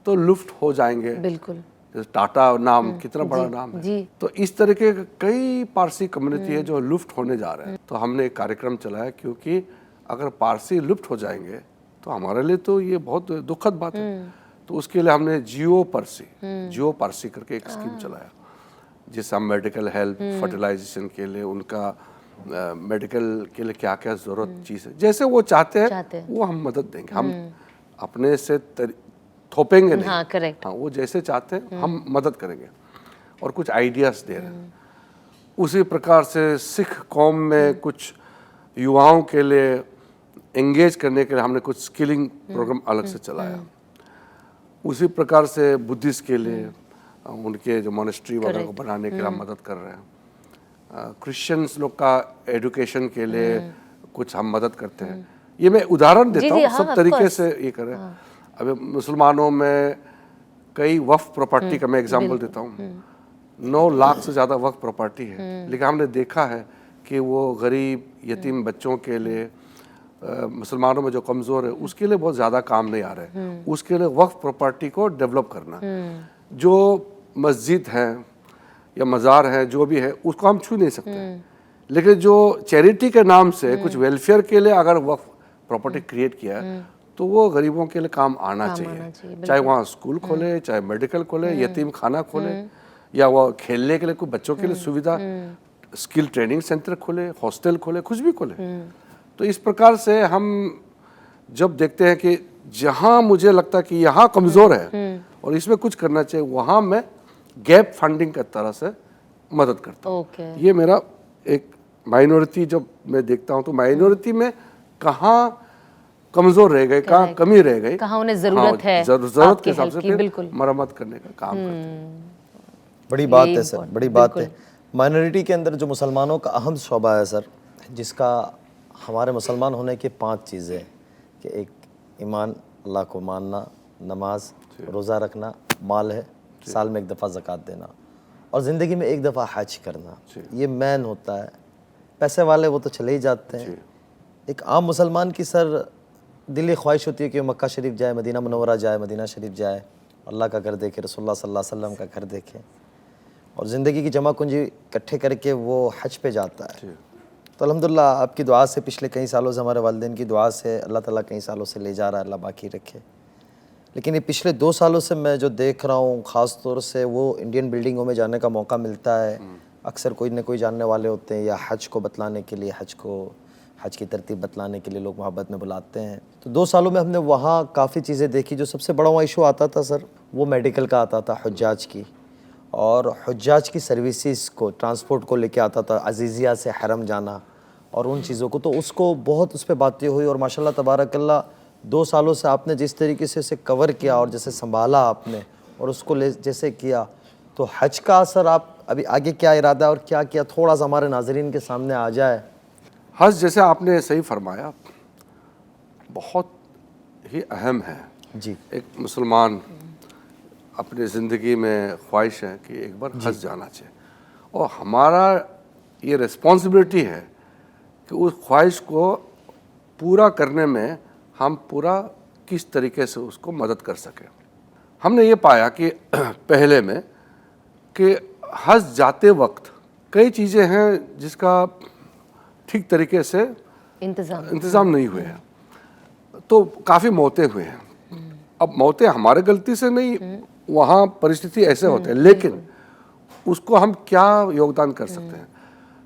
तो लुप्त हो जाएंगे। बिल्कुल। जैसे टाटा नाम कितना बड़ा नाम है। तो इस तरह के कई पारसी कम्युनिटी है जो लुप्त होने जा रहे हैं। तो हमने एक कार्यक्रम चलाया, क्योंकि अगर पारसी लुप्त हो जाएंगे तो हमारे लिए तो ये बहुत दुखद बात है। तो उसके लिए हमने जियो पारसी करके एक स्कीम चलाया, जिससे हम मेडिकल हेल्प, फर्टिलाइजेशन के लिए, उनका मेडिकल के लिए क्या क्या ज़रूरत चीज़ है, जैसे वो चाहते हैं वो हम मदद देंगे। हम अपने से थोपेंगे नहीं। हाँ, करेक्ट। हाँ, वो जैसे चाहते हैं हम मदद करेंगे और कुछ आइडियाज़ दे रहे हैं। उसी प्रकार से सिख कौम में कुछ युवाओं के लिए एंगेज करने के लिए हमने कुछ स्किलिंग प्रोग्राम अलग से चलाया। उसी प्रकार से बुद्धिस्ट के लिए उनके जो मोनेस्ट्री वगैरह को बनाने के लिए हम मदद कर रहे हैं। क्रिश्चियंस लोग का एजुकेशन के लिए कुछ हम मदद करते हैं। ये मैं उदाहरण देता हूँ, सब तरीके से ये कर रहे हैं। अभी मुसलमानों में कई वक्फ प्रॉपर्टी का मैं एग्जांपल देता हूँ। 9 लाख से ज़्यादा वक्फ प्रॉपर्टी है, लेकिन हमने देखा है कि वो गरीब यतीम बच्चों के लिए, मुसलमानों में जो कमज़ोर है उसके लिए बहुत ज़्यादा काम नहीं आ रहे हैं। उसके लिए वक्फ प्रॉपर्टी को डेवलप करना, जो मस्जिद है या मज़ार है जो भी है उसको हम छू नहीं सकते, लेकिन जो चैरिटी के नाम से कुछ वेलफेयर के लिए अगर वक्फ प्रॉपर्टी क्रिएट किया है तो वो गरीबों के लिए काम आना चाहिए। चाहे वहाँ स्कूल खोले, चाहे मेडिकल खोले, यतीम खाना खोले, या वो खेलने के लिए कोई बच्चों के लिए सुविधा, स्किल ट्रेनिंग सेंटर खोले, हॉस्टल खोले, कुछ भी खोले। तो इस प्रकार से हम जब देखते हैं कि जहाँ मुझे लगता है कि यहाँ कमज़ोर है और इसमें कुछ करना चाहिए, वहाँ मैं गैप फंडिंग की तरह से मदद करता हूँ। ये मेरा एक माइनॉरिटी जब मैं देखता हूँ तो माइनॉरिटी में कहाँ कमजोर रह गए, कहाँ कमी रह गई, कहाँ उन्हें जरूरत है जरूरत आपकी के हिसाब help से की, फिर बिल्कुल। मरम्मत करने का काम करते हैं। बड़ी बात यही है सर, important, बड़ी बात है। बिल्कुल। माइनॉरिटी के अंदर जो मुसलमानों का अहम शोबा है सर, जिसका हमारे मुसलमान होने की 5 चीज़ें हैं कि एक ईमान, अल्लाह को मानना, नमाज, रोज़ा रखना, माल है, साल में 1 दफ़ा ज़कात देना और ज़िंदगी में 1 दफ़ा हज करना। ये मैन होता है। पैसे वाले वो तो चले ही जाते हैं। एक आम मुसलमान की सर दिली ख्वाहिश होती है कि वो मक्का शरीफ जाए, मदीना मुनव्वरा जाए, मदीना शरीफ जाए, अल्लाह का घर देखे, रसूलुल्लाह सल्लल्लाहु अलैहि वसल्लम का घर देखे और ज़िंदगी की जमा पूंजी इकट्ठे करके वो हज पे जाता है। तो अल्हम्दुलिल्लाह आपकी दुआ से पिछले कई सालों से, हमारे वालिदैन की दुआ से अल्लाह ताला कई सालों से ले जा रहा है, अल्लाह बाकी रखे। लेकिन ये पिछले 2 सालों से मैं जो देख रहा हूँ, ख़ास तौर से वो इंडियन बिल्डिंगों में जाने का मौका मिलता है। अक्सर कोई न कोई जानने वाले होते हैं या हज को बतलाने के लिए, हज की तरतीब बतलाने के लिए लोग मोहब्बत में बुलाते हैं। तो 2 सालों में हमने वहाँ काफ़ी चीज़ें देखी। जो सबसे बड़ा वहाँ इशू आता था सर, वो मेडिकल का आता था, हुज्जाज की, और हुज्जाज की सर्विसेज को, ट्रांसपोर्ट को लेके आता था, अजीज़िया से हरम जाना और उन चीज़ों को। तो उसको बहुत उस पर बातें हुई और माशाल्लाह तबारकल्लाह 2 सालों से आपने जिस तरीके से उसे कवर किया और जैसे संभाला आपने और उसको जैसे किया, तो हज का असर आप अभी आगे क्या इरादा और क्या किया, थोड़ा सा हमारे नाजरीन के सामने आ जाए। हज जैसे आपने सही फरमाया, बहुत ही अहम है। जी, एक मुसलमान अपनी ज़िंदगी में ख्वाहिश है कि एक बार हज जाना चाहिए और हमारा ये रिस्पॉन्सिबिलिटी है कि उस ख्वाहिश को पूरा करने में हम पूरा किस तरीके से उसको मदद कर सकें। हमने ये पाया कि पहले में कि हज जाते वक्त कई चीज़ें हैं जिसका ठीक तरीके से इंतज़ाम नहीं हुए हैं, तो काफ़ी मौतें हुए हैं। अब मौतें हमारे गलती से नहीं, वहाँ परिस्थिति ऐसे होते हैं, लेकिन उसको हम क्या योगदान कर सकते हैं।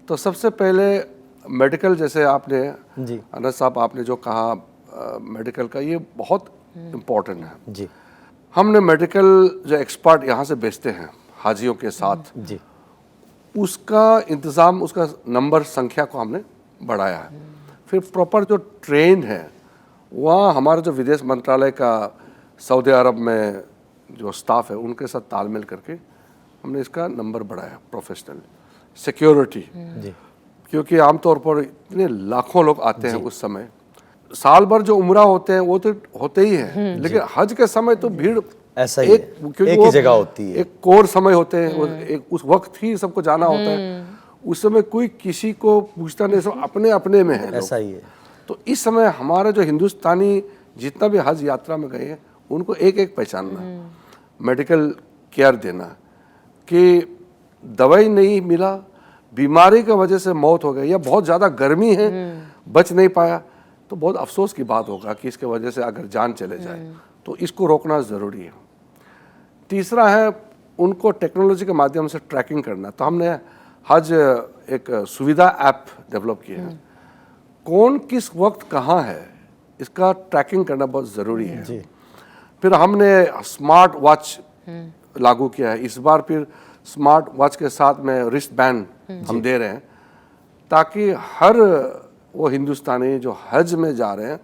तो सबसे पहले मेडिकल, जैसे आपने जी, अनस साहब आपने जो कहा, मेडिकल का ये बहुत इम्पोर्टेंट है। जी, हमने मेडिकल जो एक्सपर्ट यहाँ से भेजते हैं हाजियों के साथ, जी, उसका इंतज़ाम, उसका नंबर, संख्या को हमने बढ़ाया है। फिर प्रॉपर जो ट्रेन है, वहाँ हमारा जो विदेश मंत्रालय का सऊदी अरब में जो स्टाफ है उनके साथ तालमेल करके हमने इसका नंबर बढ़ाया। प्रोफेशनल सिक्योरिटी, जी, क्योंकि आमतौर पर इतने लाखों लोग आते हैं उस समय, साल भर जो उम्रा होते हैं वो तो होते ही हैं, लेकिन हज के समय तो भीड़ ऐसा ही है, क्योंकि एक वो ही जगह होती है। एक कोर समय होते हैं, वो एक उस वक्त ही सबको जाना होता है। उस समय कोई किसी को पूछता नहीं, सब अपने अपने में है लोग। ऐसा ही है। तो इस समय हमारा जो हिंदुस्तानी जितना भी हज यात्रा में गए हैं उनको एक एक पहचानना, मेडिकल केयर देना कि दवाई नहीं मिला, बीमारी की वजह से मौत हो गई या बहुत ज़्यादा गर्मी है बच नहीं पाया, तो बहुत अफसोस की बात होगा कि इसके वजह से अगर जान चले जाए, तो इसको रोकना ज़रूरी है। तीसरा है उनको टेक्नोलॉजी के माध्यम से ट्रैकिंग करना। तो हमने हज एक सुविधा ऐप डेवलप की है, कौन किस वक्त कहाँ है इसका ट्रैकिंग करना बहुत ज़रूरी है। जी, फिर हमने स्मार्ट वॉच लागू किया है इस बार। फिर स्मार्ट वॉच के साथ में रिस्ट बैंड हम दे रहे हैं, ताकि हर वो हिंदुस्तानी जो हज में जा रहे हैं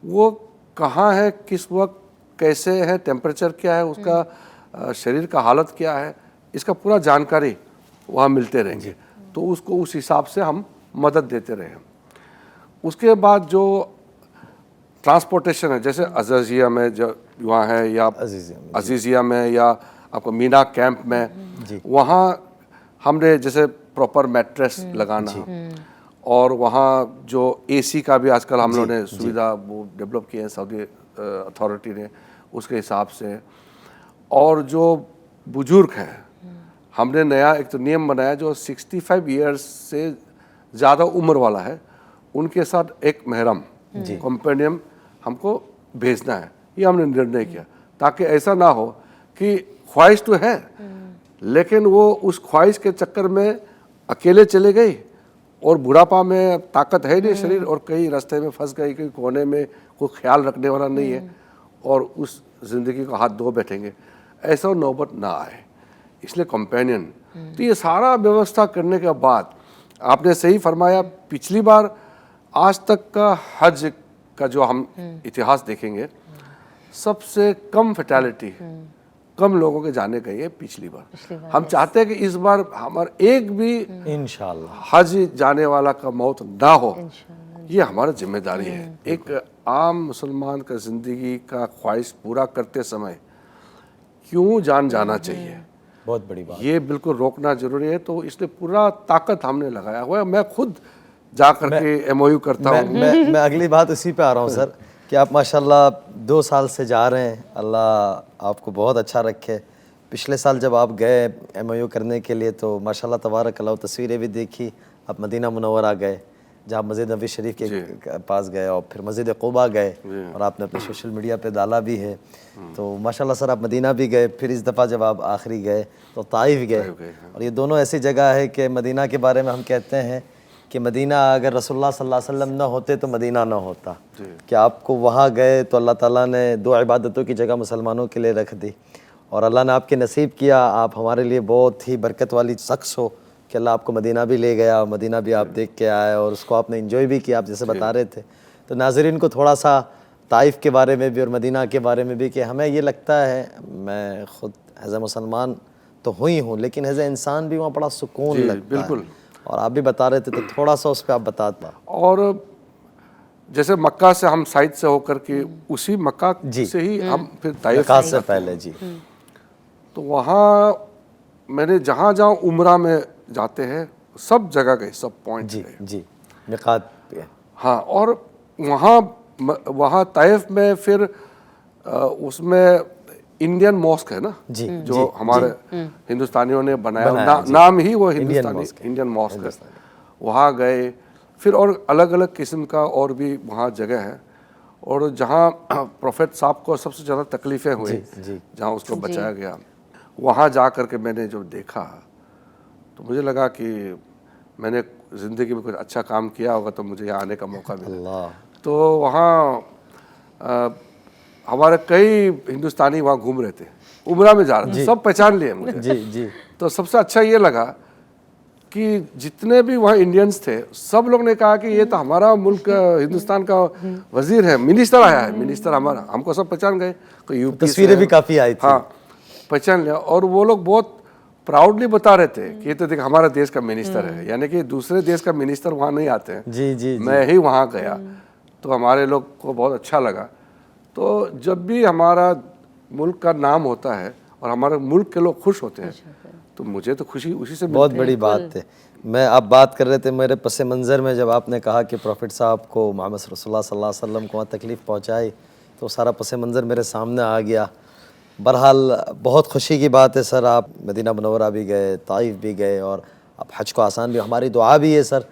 वो कहाँ है, किस वक्त, कैसे है, टेम्परेचर क्या है उसका, शरीर का हालत क्या है, इसका पूरा जानकारी वहाँ मिलते रहेंगे। तो उसको उस हिसाब से हम मदद देते रहे। उसके बाद जो ट्रांसपोर्टेशन है, जैसे अजीज़िया में जो वहाँ है या अजीज़िया में या आपको मीना कैंप में, वहाँ हमने जैसे प्रॉपर मैट्रेस लगाना और वहाँ जो एसी का भी आजकल हम लोगों ने सुविधा वो डेवलप की है सऊदी अथॉरिटी ने, उसके हिसाब से। और जो बुजुर्ग हैं, हमने नया एक तो नियम बनाया जो 65 ईयर्स से ज़्यादा उम्र वाला है, उनके साथ एक महरम कंपेनियन हमको भेजना है। ये हमने निर्णय किया ताकि ऐसा ना हो कि ख्वाहिश तो है लेकिन वो उस ख्वाहिश के चक्कर में अकेले चले गए और बुढ़ापा में ताकत है नहीं शरीर, और कहीं रास्ते में फंस गई, कहीं कोने में कोई ख्याल रखने वाला नहीं है और उस ज़िंदगी को हाथ धो बैठेंगे, ऐसा नौबत ना आए, इसलिए कंपेनियन। तो ये सारा व्यवस्था करने के बाद आपने सही फरमाया, पिछली बार आज तक का हज का जो हम इतिहास देखेंगे, सबसे कम फैटेलिटी, कम लोगों के जाने का ये पिछली बार। हम चाहते हैं कि इस बार हमारा एक भी इंशाल्लाह हज जाने वाला का मौत ना हो, ये हमारा जिम्मेदारी है। एक आम मुसलमान का ज़िंदगी का ख्वाहिश पूरा करते समय क्यों जान जाना चाहिए, बहुत बड़ी बात। ये बिल्कुल रोकना जरूरी है। तो इसलिए पूरा ताकत हमने लगाया हुआ है। मैं खुद जा करके MOU करता हूँ। मैं अगली बात उसी पे आ रहा हूँ सर, कि आप माशाल्लाह 2 साल से जा रहे हैं, अल्लाह आपको बहुत अच्छा रखे। पिछले साल जब आप गए MOU करने के लिए तो माशाल्लाह तबारक अल्लाह, तस्वीरें भी देखी, आप मदीना मुनव्वरा गए, जहाँ मस्जिद नबी शरीफ के पास गए, और फिर मस्जिद क़ुबा गए, और आपने अपने सोशल मीडिया पे डाला भी है। तो माशाल्लाह सर आप मदीना भी गए, फिर इस दफ़ा जब आप आखिरी गए तो ताइफ गए, और ये दोनों ऐसी जगह है कि मदीना के बारे में हम कहते हैं कि मदीना अगर रसूलुल्लाह सल्लल्लाहु अलैहि वसल्लम न होते तो मदीना न होता। कि आपको वहाँ गए तो अल्लाह ताला ने 2 इबादतों की जगह मुसलमानों के लिए रख दी, और अल्लाह ने आपके नसीब किया, आप हमारे लिए बहुत ही बरकत वाली शख्स हो कि अल्लाह आपको मदीना भी ले गया, और मदीना भी आप देख के आए, और उसको आपने एंजॉय भी किया, आप जैसे बता रहे थे। तो नाज़रीन को थोड़ा सा ताइफ के बारे में भी और मदीना के बारे में भी, कि हमें ये लगता है, मैं ख़ुद एज़ ए मुसलमान तो हुई हूँ, लेकिन एज़ ए इंसान भी वहाँ बड़ा सुकून लगता बिल्कुल। है, और आप भी बता रहे थे, तो थोड़ा सा उस पर आप बताता। और जैसे मक्का से हम साइड से होकर के उसी मक्का से ही हम फिर ताइफ से पहले जी, तो वहाँ मैंने जहाँ जहाँ उम्रा में जाते हैं सब जगह गए, सब पॉइंट जी गए। जी, मिकात पे। हाँ, और वहाँ ताइफ में फिर उसमें इंडियन मॉस्क है ना, जी, जो हमारे हिंदुस्तानियों ने बनाया, नाम ही वो हिंदुस्तानी इंडियन मॉस्क है। वहाँ गए, फिर और अलग अलग किस्म का और भी वहाँ जगह है, और जहाँ प्रोफेट साहब को सबसे ज़्यादा तकलीफ़ें हुई, जहाँ उसको बचाया गया, वहाँ जा कर के मैंने जो देखा तो मुझे लगा कि मैंने ज़िंदगी में कुछ अच्छा काम किया होगा तो मुझे यहाँ आने का मौका मिला। तो वहाँ हमारे कई हिंदुस्तानी वहाँ घूम रहे थे, उम्रा में जा रहे थे, सब पहचान लिए मुझे। जी जी। तो सबसे अच्छा ये लगा कि जितने भी वहाँ इंडियंस थे, सब लोग ने कहा कि ये तो हमारा मुल्क हिंदुस्तान का वजीर है, मिनिस्टर आया है, मिनिस्टर हमारा। हमको सब पहचान गए, कोई यूपी तस्वीरें भी काफ़ी आई थी। हाँ, पहचान लिया, और वो लोग बहुत प्राउडली बता रहे थे कि ये तो देख हमारा देश का मिनिस्टर है, यानी कि दूसरे देश का मिनिस्टर वहाँ नहीं आते हैं। जी जी, मैं ही वहाँ गया तो हमारे लोग को बहुत अच्छा लगा। तो जब भी हमारा मुल्क का नाम होता है और हमारे मुल्क के लोग खुश होते हैं तो मुझे तो खुशी उसी से बहुत बड़ी बात है। मैं आप बात कर रहे थे, मेरे पस मंज़र में जब आपने कहा कि प्रॉफिट साहब को मोहम्मद रसूलुल्लाह सल्लल्लाहु अलैहि वसल्लम को वहाँ तकलीफ़ पहुँचाई, तो सारा पस मंज़र मेरे सामने आ गया। बहरहाल बहुत खुशी की बात है सर, आप मदीना मुनव्वरा भी गए, ताइफ भी गए, और आप हज को आसान भी, हमारी दुआ भी है सर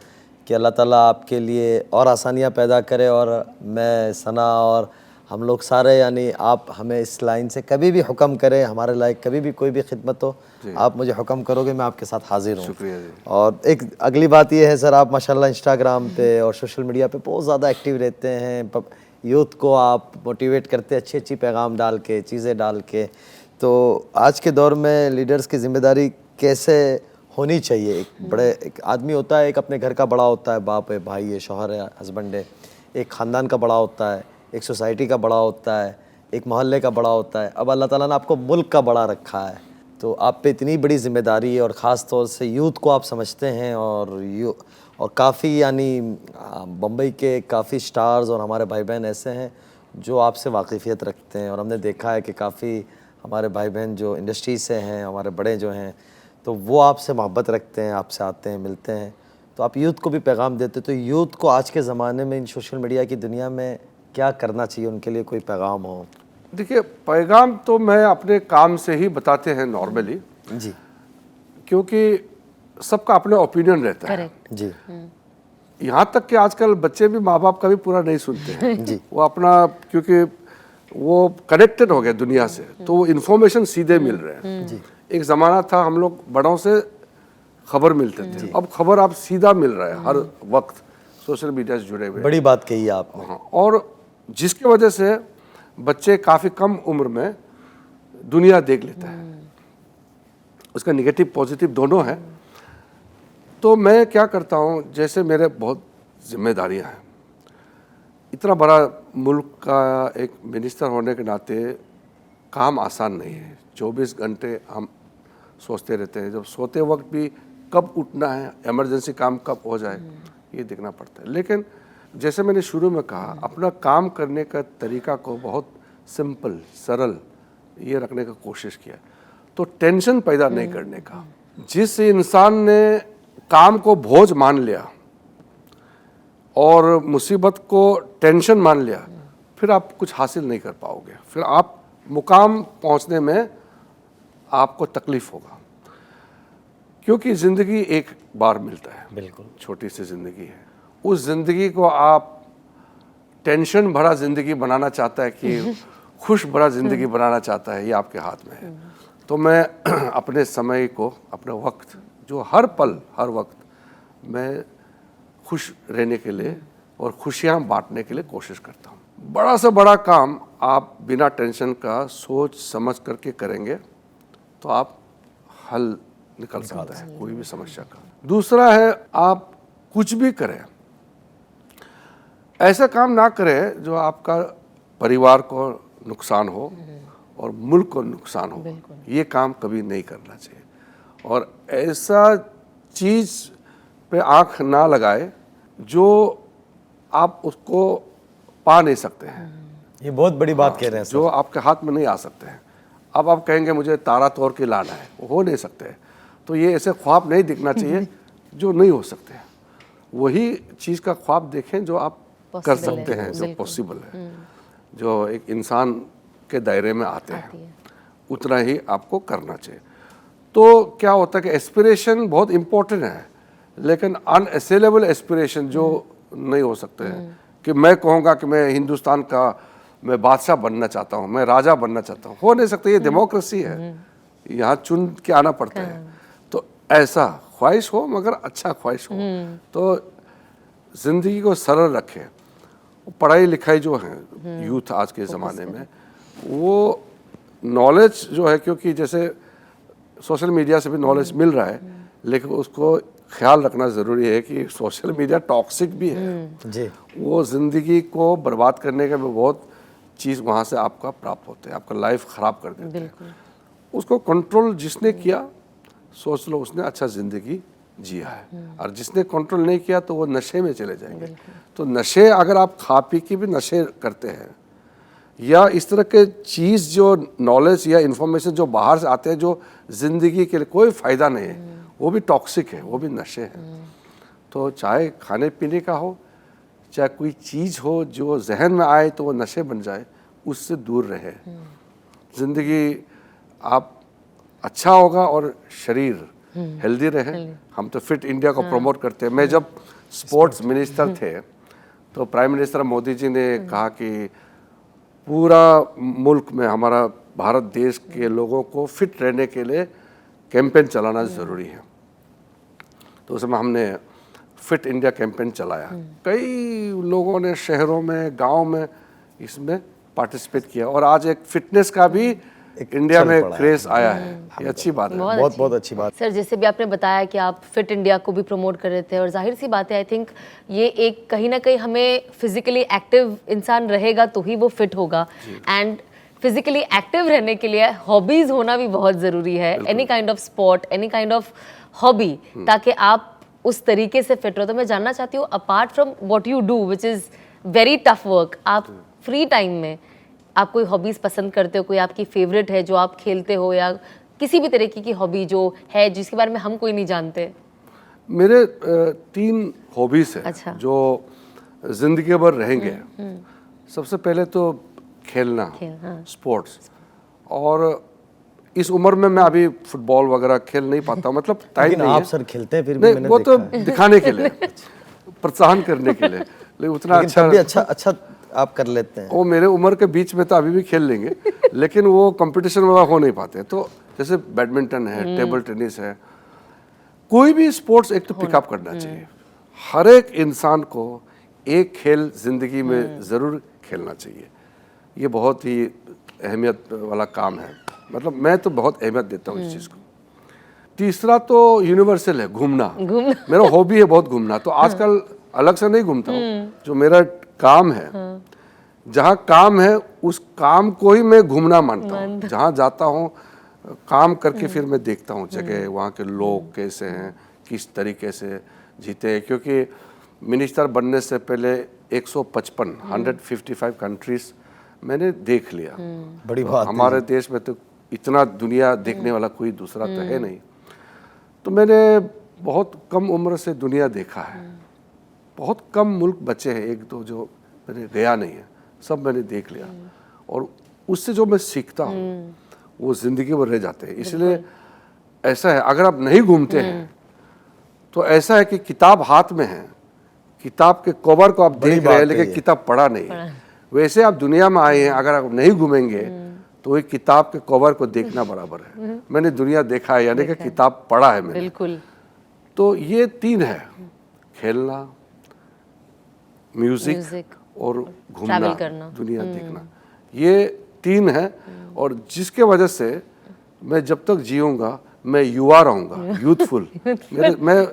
कि अल्लाह ताला आपके लिए और आसानियाँ पैदा करे। और मैं सना और हम लोग सारे, यानी आप हमें इस लाइन से कभी भी हुक्म करें, हमारे लायक कभी भी कोई भी खिदमत हो, आप मुझे हुक्म करोगे, मैं आपके साथ हाजिर हूँ। शुक्रिया जी। और एक अगली बात ये है सर, आप माशाल्लाह इंस्टाग्राम पे और सोशल मीडिया पे बहुत ज़्यादा एक्टिव रहते हैं, यूथ को आप मोटिवेट करते हैं अच्छी अच्छी पैगाम डाल के, चीज़ें डाल के। तो आज के दौर में लीडर्स की ज़िम्मेदारी कैसे होनी चाहिए? एक बड़े एक आदमी होता है, एक अपने घर का बड़ा होता है, बाप है, भाई है, शौहर है, हस्बैंड है, एक ख़ानदान का बड़ा होता है, एक सोसाइटी का बड़ा होता है, एक मोहल्ले का बड़ा होता है, अब अल्लाह ताला ने आपको मुल्क का बड़ा रखा है। तो आप पे इतनी बड़ी ज़िम्मेदारी है, और ख़ास तौर से यूथ को आप समझते हैं, और काफ़ी, यानी बम्बई के काफ़ी स्टार्स और हमारे भाई बहन ऐसे हैं जो आपसे वाकिफ़ियत रखते हैं, और हमने देखा है कि काफ़ी हमारे भाई बहन जो इंडस्ट्री से हैं, हमारे बड़े जो हैं, तो वो आपसे मोहब्बत रखते हैं, आपसे आते हैं, मिलते हैं। तो आप यूथ को भी पैगाम देते, तो यूथ को आज के ज़माने में इन सोशल मीडिया की दुनिया में क्या करना चाहिए, उनके लिए कोई पैगाम हो? देखिए, पैगाम तो मैं अपने काम से ही बताते हैं नॉर्मली जी, क्योंकि सबका अपना ओपिनियन रहता है जी। यहाँ तक कि आजकल बच्चे भी माँ बाप का भी पूरा नहीं सुनते हैं जी। वो अपना, क्योंकि वो कनेक्टेड हो गए दुनिया से, तो वो इन्फॉर्मेशन सीधे मिल रहे हैं। जी। एक ज़माना था हम लोग बड़ों से खबर मिलते थे, अब खबर आप सीधा मिल रहा है हर वक्त, सोशल मीडिया से जुड़े हुए। बड़ी बात कही आपने। हाँ, और जिसकी वजह से बच्चे काफ़ी कम उम्र में दुनिया देख लेता है, उसका निगेटिव पॉजिटिव दोनों है। तो मैं क्या करता हूँ, जैसे मेरे बहुत जिम्मेदारियाँ हैं, इतना बड़ा मुल्क का एक मिनिस्टर होने के नाते काम आसान नहीं है। 24 घंटे हम सोचते रहते हैं, जब सोते वक्त भी कब उठना है, इमरजेंसी काम कब हो जाए, ये देखना पड़ता है। लेकिन जैसे मैंने शुरू में कहा, अपना काम करने का तरीका को बहुत सिंपल, सरल ये रखने का कोशिश किया, तो टेंशन पैदा नहीं करने का। जिस इंसान ने काम को बोझ मान लिया और मुसीबत को टेंशन मान लिया, फिर आप कुछ हासिल नहीं कर पाओगे, फिर आप मुकाम पहुंचने में आपको तकलीफ होगा। क्योंकि ज़िंदगी एक बार मिलता है, बिल्कुल छोटी सी ज़िंदगी है। उस ज़िंदगी को आप टेंशन भरा ज़िंदगी बनाना चाहता है कि खुश भरा ज़िंदगी बनाना चाहता है, ये आपके हाथ में है। तो मैं अपने समय को, अपना वक्त, जो हर पल हर वक्त मैं खुश रहने के लिए और खुशियाँ बांटने के लिए कोशिश करता हूँ। बड़ा से बड़ा काम आप बिना टेंशन का सोच समझ करके करेंगे तो आप हल निकल सकता है कोई भी समस्या का। दूसरा है, आप कुछ भी करें, ऐसा काम ना करें जो आपका परिवार को नुकसान हो और मुल्क को नुकसान हो। ये काम कभी नहीं करना चाहिए। और ऐसा चीज़ पे आंख ना लगाए जो आप उसको पा नहीं सकते हैं। ये बहुत बड़ी बात कह रहे हैं सर। जो आपके हाथ में नहीं आ सकते हैं। अब आप कहेंगे मुझे तारा तोड़ के लाना है, वो हो नहीं सकते। तो ये ऐसे ख्वाब नहीं दिखना चाहिए जो नहीं हो सकते। वही चीज़ का ख्वाब देखें जो आप कर सकते हैं, जो पॉसिबल है, जो एक इंसान के दायरे में आते हैं, उतना ही आपको करना चाहिए। तो क्या होता है कि एस्पिरेशन बहुत इम्पोर्टेंट है, लेकिन अनअसेलेबल एस्पिरेशन जो नहीं हो सकते हैं कि मैं कहूँगा कि मैं हिंदुस्तान का मैं बादशाह बनना चाहता हूँ, मैं राजा बनना चाहता हूँ, हो नहीं सकता। ये डेमोक्रेसी है, यहाँ चुन के आना पड़ता है। तो ऐसा ख्वाहिश हो, मगर अच्छा ख्वाहिश हो। तो ज़िंदगी को सरल रखें। पढ़ाई लिखाई जो है यूथ आज के ज़माने में, वो नॉलेज जो है, क्योंकि जैसे सोशल मीडिया से भी नॉलेज मिल रहा है, लेकिन उसको ख्याल रखना ज़रूरी है कि सोशल मीडिया टॉक्सिक भी है जी। वो ज़िंदगी को बर्बाद करने के बहुत चीज़ वहाँ से आपका प्राप्त होते हैं, आपका लाइफ ख़राब कर देते हैं। उसको कंट्रोल जिसने किया, सोच लो उसने अच्छा ज़िंदगी जिया है। और जिसने कंट्रोल नहीं किया तो वो नशे में चले जाएंगे। तो नशे, अगर आप खा पी के भी नशे करते हैं, या इस तरह के चीज़ जो नॉलेज या इन्फॉर्मेशन जो बाहर से आते हैं जो ज़िंदगी के लिए कोई फ़ायदा नहीं है, वो भी टॉक्सिक है, वो भी नशे हैं। तो चाहे खाने पीने का हो, चाहे कोई चीज़ हो जो जहन में आए तो वो नशे बन जाए, उससे दूर रहे। ज़िंदगी आप अच्छा होगा और शरीर हेल्दी रहे। हम तो फिट इंडिया को प्रमोट करते हैं। मैं जब स्पोर्ट्स मिनिस्टर थे तो प्राइम मिनिस्टर मोदी जी ने कहा कि पूरा मुल्क में, हमारा भारत देश के लोगों को फिट रहने के लिए कैंपेन चलाना ज़रूरी है। तो उसमें हमने फिट इंडिया कैंपेन चलाया। कई लोगों ने शहरों में, गांव में इसमें पार्टिसिपेट किया और आज एक फिटनेस का भी इंडिया में क्रेज आया है। ये अच्छी बात है। बहुत बहुत अच्छी बात। सर, जैसे भी आपने बताया कि आप फिट इंडिया को भी प्रमोट कर रहे थे, और जाहिर सी बात है, आई थिंक ये एक कहीं ना कहीं हमें फिजिकली एक्टिव इंसान रहेगा तो ही वो फिट होगा। एंड फिजिकली एक्टिव रहने के लिए हॉबीज होना भी बहुत ज़रूरी है। Any kind of sport, any kind of hobby, ताकि आप उस तरीके से फिट रहो। तो मैं जानना चाहती हूँ, apart from what you do which is very tough work, आप फ्री टाइम में आप कोई हॉबीज़ पसंद करते हो? कोई आपकी फेवरेट है जो आप खेलते हो, या किसी भी तरीके की हॉबी जो है जिसके बारे में हम कोई नहीं जानते? मेरे 3 हॉबीज़ हैं। अच्छा। जो ज़िंदगी भर रहेंगे। सबसे पहले तो खेलना, स्पोर्ट्स। और इस उम्र में मैं अभी फुटबॉल वगैरह खेल नहीं पाता हूँ, मतलब टाइम लेकिन नहीं आप है। सर खेलते हैं फिर भी, नहीं, मैंने वो तो देखा है। दिखाने के लिए, प्रोत्साहन करने के लिए, लेकिन उतना लेकिन अच्छा तब भी अच्छा आप कर लेते हैं। वो मेरे उम्र के बीच में तो अभी भी खेल लेंगे, लेकिन वो कंपटीशन वगैरह हो नहीं पाते। तो जैसे बैडमिंटन है, टेबल टेनिस है, कोई भी स्पोर्ट्स एक तो पिकअप करना चाहिए। हर एक इंसान को एक खेल जिंदगी में ज़रूर खेलना चाहिए। ये बहुत ही अहमियत वाला काम है। मतलब मैं तो बहुत अहमियत देता हूँ इस चीज़ को। तीसरा तो यूनिवर्सल है, घूमना। मेरा हॉबी है बहुत घूमना। तो आजकल अलग से नहीं घूमता हूँ। जो मेरा काम है, जहाँ काम है उस काम को ही मैं घूमना मानता हूँ। जहाँ जाता हूँ काम करके फिर मैं देखता हूँ जगह, वहाँ के लोग कैसे हैं, किस तरीके से जीते हैं। क्योंकि मिनिस्टर बनने से पहले 155 कंट्रीज मैंने देख लिया। बड़ी तो बात है हमारे देश में तो इतना दुनिया देखने वाला कोई दूसरा तो है नहीं। तो मैंने बहुत कम उम्र से दुनिया देखा है। बहुत कम मुल्क बचे हैं, एक दो जो मैंने गया नहीं है, सब मैंने देख लिया। और उससे जो मैं सीखता हूँ वो ज़िंदगी भर रह जाते हैं। इसलिए ऐसा है, अगर आप नहीं घूमते हैं तो ऐसा है कि किताब हाथ में है, किताब के कवर को आप देख रहे हैं लेकिन किताब पढ़ा नहीं है। वैसे आप दुनिया में आए हैं, अगर आप नहीं घूमेंगे तो वही किताब के कवर को देखना बराबर है। मैंने दुनिया देखा है, यानी कि किताब पढ़ा है मैंने। बिल्कुल। तो ये तीन है, खेलना, म्यूजिक और घूमना, ट्रैवल करना, दुनिया देखना, ये तीन है। और जिसके वजह से मैं जब तक जीऊंगा मैं युवा रहूंगा, यूथफुल। मैं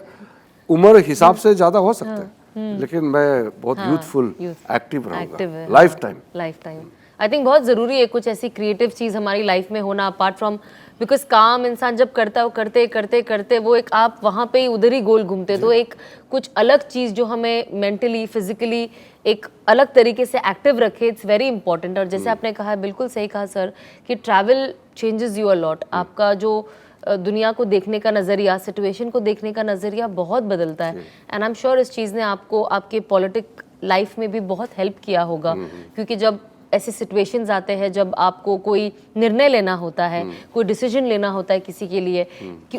उम्र हिसाब से ज़्यादा हो सकता है लेकिन मैं बहुत यूथफुल, एक्टिव रहूंगा लाइफ टाइम। आई थिंक बहुत ज़रूरी है कुछ ऐसी क्रिएटिव चीज़ हमारी लाइफ में होना, अपार्ट फ्रॉम, बिकॉज काम इंसान जब करता है वो करते करते करते वो एक आप वहाँ पे ही उधर ही गोल घूमते, तो एक कुछ अलग चीज़ जो हमें मेंटली फिजिकली एक अलग तरीके से एक्टिव रखे, इट्स वेरी इंपॉर्टेंट। और जैसे आपने कहा, बिल्कुल सही कहा सर, कि travel changes you a lot. आपका जो दुनिया को देखने का नज़रिया, सिचुएशन को देखने का नज़रिया बहुत बदलता है। एंड आई एम श्योर इस चीज़ ने आपको आपके पॉलिटिक लाइफ में भी बहुत हेल्प किया होगा, क्योंकि जब ऐसे सिचुएशंस आते हैं जब आपको कोई निर्णय लेना होता है, कोई डिसीजन लेना होता है किसी के लिए,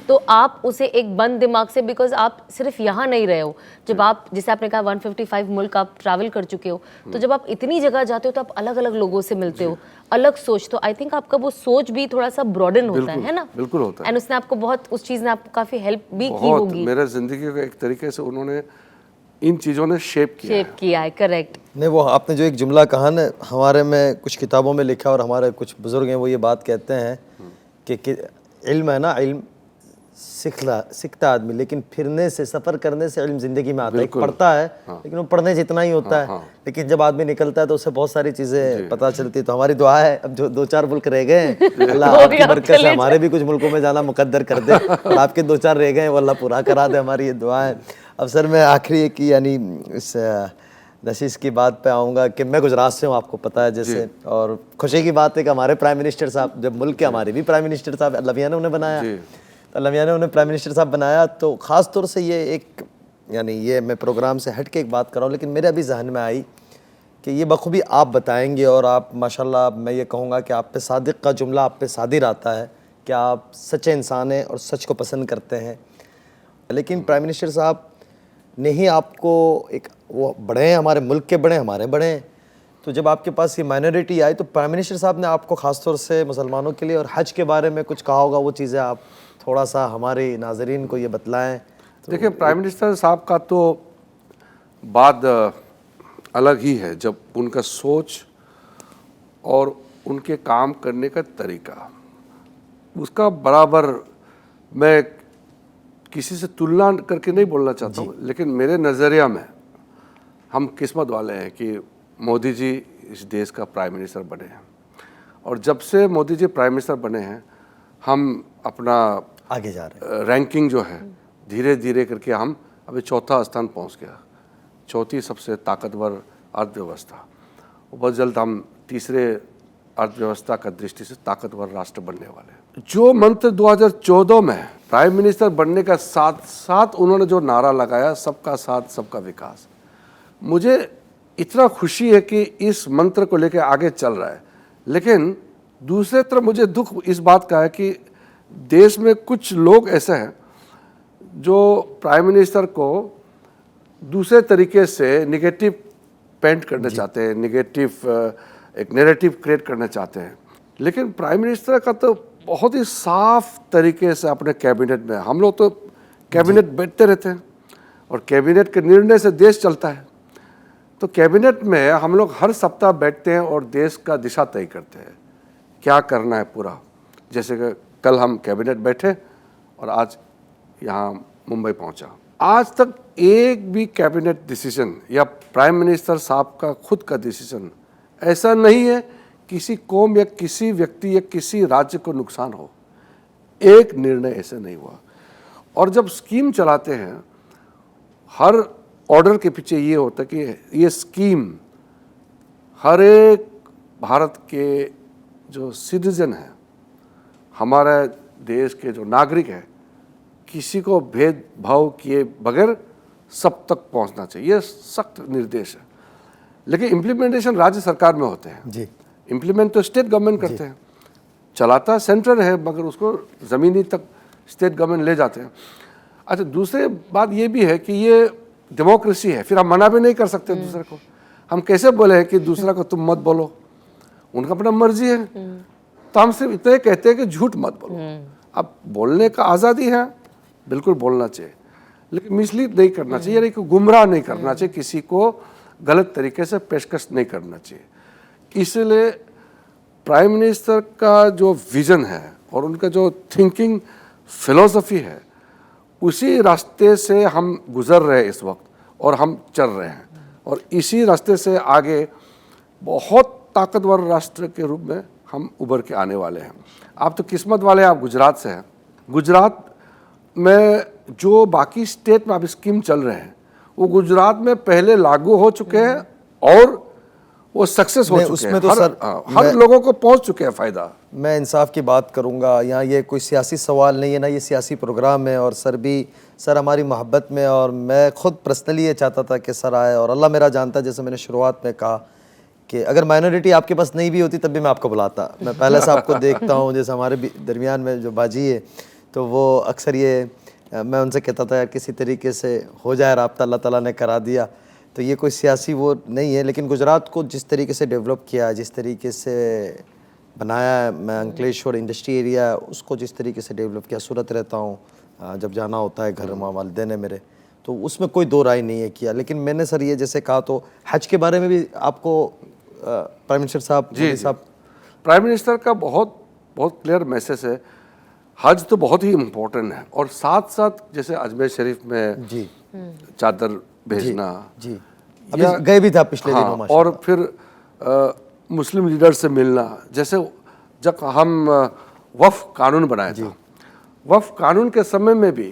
तो आप उसे एक बंद दिमाग से, बिकॉज आप सिर्फ यहाँ नहीं रहे हो, जब आप, जैसे आपने कहा 155 मुल्क आप ट्रैवल कर चुके हो, तो जब आप इतनी जगह जाते हो तो आप अलग अलग लोगों से मिलते हो, अलग सोच, तो आई थिंक आपका वो सोच भी थोड़ा सा ब्रॉडन होता है ना? बिल्कुल होता है। एंड उसने आपको बहुत, उस चीज़ ने आपको काफ़ी हेल्प भी की बहुत, होगी। मेरे ज़िंदगी को एक तरीके से उन्होंने, इन चीज़ों ने शेप किया है। करेक्ट। नहीं, वो आपने जो एक जुमला कहा ना, हमारे में कुछ किताबों में लिखा और हमारे कुछ बुजुर्ग हैं वो ये बात कहते हैं कि इल्म है ना, इल्म सीखता आदमी, लेकिन फिरने से, सफ़र करने से इल्म ज़िंदगी में आता है। पढ़ता है लेकिन वो पढ़ने जितना ही होता है, लेकिन जब आदमी निकलता है तो उससे बहुत सारी चीज़ें पता चलती है। तो हमारी दुआ है, अब जो 2-4 मुल्क रह गए हैं, अल्लाह आपकी बरकत से हमारे भी कुछ मुल्कों में जाना मुकद्दर कर दे, और आपके 2-4 रह गए हैं वो अल्लाह पूरा करा दे, हमारी ये दुआ है। अब सर मैं आखिरी एक यानी इस नशीस की बात पे आऊँगा कि मैं गुजरात से हूँ, आपको पता है जैसे, और खुशी की बात है कि हमारे प्राइम मिनिस्टर साहब, जब मुल्क के हमारे भी प्राइम मिनिस्टर साहब अल्लाह मियां ने उन्हें बनाया, तो अल्लाह मियां ने उन्हें प्राइम मिनिस्टर साहब बनाया। तो ख़ास तौर से ये एक, यानी ये मैं प्रोग्राम से हट के एक बात कर रहा हूँ, लेकिन मेरे अभी जहन में आई कि ये बखूबी आप बताएंगे, और आप माशाल्लाह, मैं ये कहूँगा कि आप पे सादिक का जुमला आप पे सादिर आता है कि आप सच्चे इंसान हैं और सच को पसंद करते हैं। लेकिन प्राइम मिनिस्टर साहब ने ही आपको एक, वो बड़े हैं, हमारे मुल्क के बड़े, हमारे बड़े हैं, तो जब आपके पास ये माइनॉरिटी आई तो प्राइम मिनिस्टर साहब ने आपको ख़ास तौर से मुसलमानों के लिए और हज के बारे में कुछ कहा होगा, वो चीज़ें आप थोड़ा सा हमारे नाजरीन को ये बतलाएं। तो देखिए, प्राइम मिनिस्टर साहब का तो बात अलग ही है, जब उनका सोच और उनके काम करने का तरीका, उसका बराबर मैं किसी से तुलना करके नहीं बोलना चाहता हूँ, लेकिन मेरे नज़रिया में हम किस्मत वाले हैं कि मोदी जी इस देश का प्राइम मिनिस्टर बने हैं। और जब से मोदी जी प्राइम मिनिस्टर बने हैं, हम अपना आगे जा रहे हैं, रैंकिंग जो है धीरे धीरे करके हम अभी 4था स्थान पहुंच गया, 4थी सबसे ताकतवर अर्थव्यवस्था। बहुत जल्द हम 3रे अर्थव्यवस्था का दृष्टि से ताकतवर राष्ट्र बनने वाले हैं। जो मंत्र 2014 में प्राइम मिनिस्टर बनने का साथ साथ उन्होंने जो नारा लगाया, सबका साथ सबका विकास, मुझे इतना खुशी है कि इस मंत्र को लेकर आगे चल रहा है। लेकिन दूसरे तरफ मुझे दुख इस बात का है कि देश में कुछ लोग ऐसे हैं जो प्राइम मिनिस्टर को दूसरे तरीके से निगेटिव पेंट करना चाहते हैं, निगेटिव एक नैरेटिव क्रिएट करना चाहते हैं। लेकिन प्राइम मिनिस्टर का तो बहुत ही साफ तरीके से अपने कैबिनेट में, हम लोग तो कैबिनेट बैठते रहते हैं और कैबिनेट के निर्णय से देश चलता है। तो कैबिनेट में हम लोग हर सप्ताह बैठते हैं और देश का दिशा तय करते हैं, क्या करना है पूरा। जैसे कि कल हम कैबिनेट बैठे और आज यहाँ मुंबई पहुँचा। आज तक एक भी कैबिनेट डिसीजन या प्राइम मिनिस्टर साहब का खुद का डिसीजन ऐसा नहीं है किसी कौम या किसी व्यक्ति या किसी राज्य को नुकसान हो, एक निर्णय ऐसे नहीं हुआ। और जब स्कीम चलाते हैं, हर ऑर्डर के पीछे ये होता है कि ये स्कीम हर एक भारत के जो सिटीजन हैं, हमारे देश के जो नागरिक हैं, किसी को भेदभाव किए बगैर सब तक पहुंचना चाहिए, ये सख्त निर्देश है। लेकिन इम्प्लीमेंटेशन राज्य सरकार में होते हैं जी, इम्प्लीमेंट तो स्टेट गवर्नमेंट करते हैं, चलाता सेंट्रल है मगर उसको ज़मीनी तक स्टेट गवर्नमेंट ले जाते हैं। अच्छा, दूसरी बात ये भी है कि ये डेमोक्रेसी है, फिर हम मना भी नहीं कर सकते दूसरे को। हम कैसे बोले हैं कि दूसरा को तुम मत बोलो, उनका अपना मर्जी है, तो हम सिर्फ इतना ही कहते हैं कि झूठ मत बोलो। अब बोलने का आज़ादी है, बिल्कुल बोलना चाहिए, लेकिन मिसलीड नहीं करना चाहिए, यानी कि गुमराह नहीं करना चाहिए, किसी को गलत तरीके से पेशकश नहीं करना चाहिए। इसलिए प्राइम मिनिस्टर का जो विज़न है और उनका जो थिंकिंग फिलॉसफी है, उसी रास्ते से हम गुज़र रहे हैं इस वक्त और हम चल रहे हैं, और इसी रास्ते से आगे बहुत ताकतवर राष्ट्र के रूप में हम उभर के आने वाले हैं। आप तो किस्मत वाले हैं, आप गुजरात से हैं। गुजरात में जो बाकी स्टेट में अब स्कीम चल रहे हैं, वो गुजरात में पहले लागू हो चुके हैं और वो सक्सेस हो चुके हैं। तो हर लोगों को पहुंच चुके हैं फ़ायदा। मैं इंसाफ की बात करूंगा, यहाँ ये कोई सियासी सवाल नहीं है ना, ये सियासी प्रोग्राम है। और सर हमारी मोहब्बत में, और मैं खुद पर्सनली ये चाहता था कि सर आए, और अल्लाह मेरा जानता है, जैसे मैंने शुरुआत में कहा कि अगर माइनॉरिटी आपके पास नहीं भी होती तब भी मैं आपको बुलाता। मैं पहले से आपको देखता हूँ, जैसे हमारे दरमियान में जो बाजी है, तो वो अक्सर ये मैं उनसे कहता था यार किसी तरीके से हो जाए राब्ता, अल्लाह ताला ने करा दिया। तो ये कोई सियासी वो नहीं है, लेकिन गुजरात को जिस तरीके से डेवलप किया, जिस तरीके से बनाया है, मैं अंकलेश्वर इंडस्ट्री एरिया है उसको जिस तरीके से डेवलप किया। सूरत रहता हूँ, जब जाना होता है घर, वहाँ वालिदैन है मेरे, तो उसमें कोई दो राय नहीं है किया। लेकिन मैंने सर ये जैसे कहा, तो हज के बारे में भी आपको प्राइम मिनिस्टर साहब प्राइम मिनिस्टर का बहुत क्लियर मैसेज है। हज तो बहुत ही इम्पोर्टेंट है, और साथ साथ जैसे अजमेर शरीफ में जी चादर भेजना, जी अभी गए भी था पिछले दिनों माशाल्लाह। और फिर मुस्लिम लीडर से मिलना, जैसे जब हम वफ़ कानून बनाया था, वफ़ कानून के समय में भी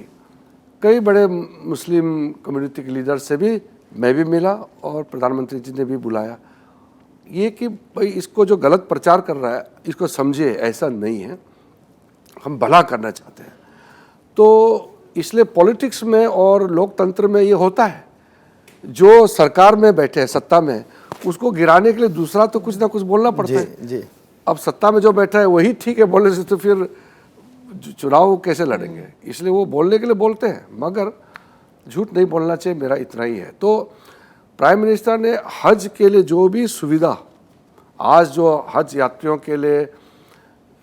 कई बड़े मुस्लिम कम्युनिटी के लीडर से भी मैं भी मिला, और प्रधानमंत्री जी ने भी बुलाया। ये कि भाई इसको जो गलत प्रचार कर रहा है इसको समझिए, ऐसा नहीं है, हम भला करना चाहते हैं। तो इसलिए पॉलिटिक्स में और लोकतंत्र में ये होता है, जो सरकार में बैठे हैं, सत्ता में, उसको गिराने के लिए दूसरा तो कुछ ना कुछ बोलना पड़ता है। जी। अब सत्ता में जो बैठा है वही ठीक है बोलने से, तो फिर चुनाव कैसे लड़ेंगे? इसलिए वो बोलने के लिए बोलते हैं, मगर झूठ नहीं बोलना चाहिए, मेरा इतना ही है। तो प्राइम मिनिस्टर ने हज के लिए जो भी सुविधा, आज जो हज यात्रियों के लिए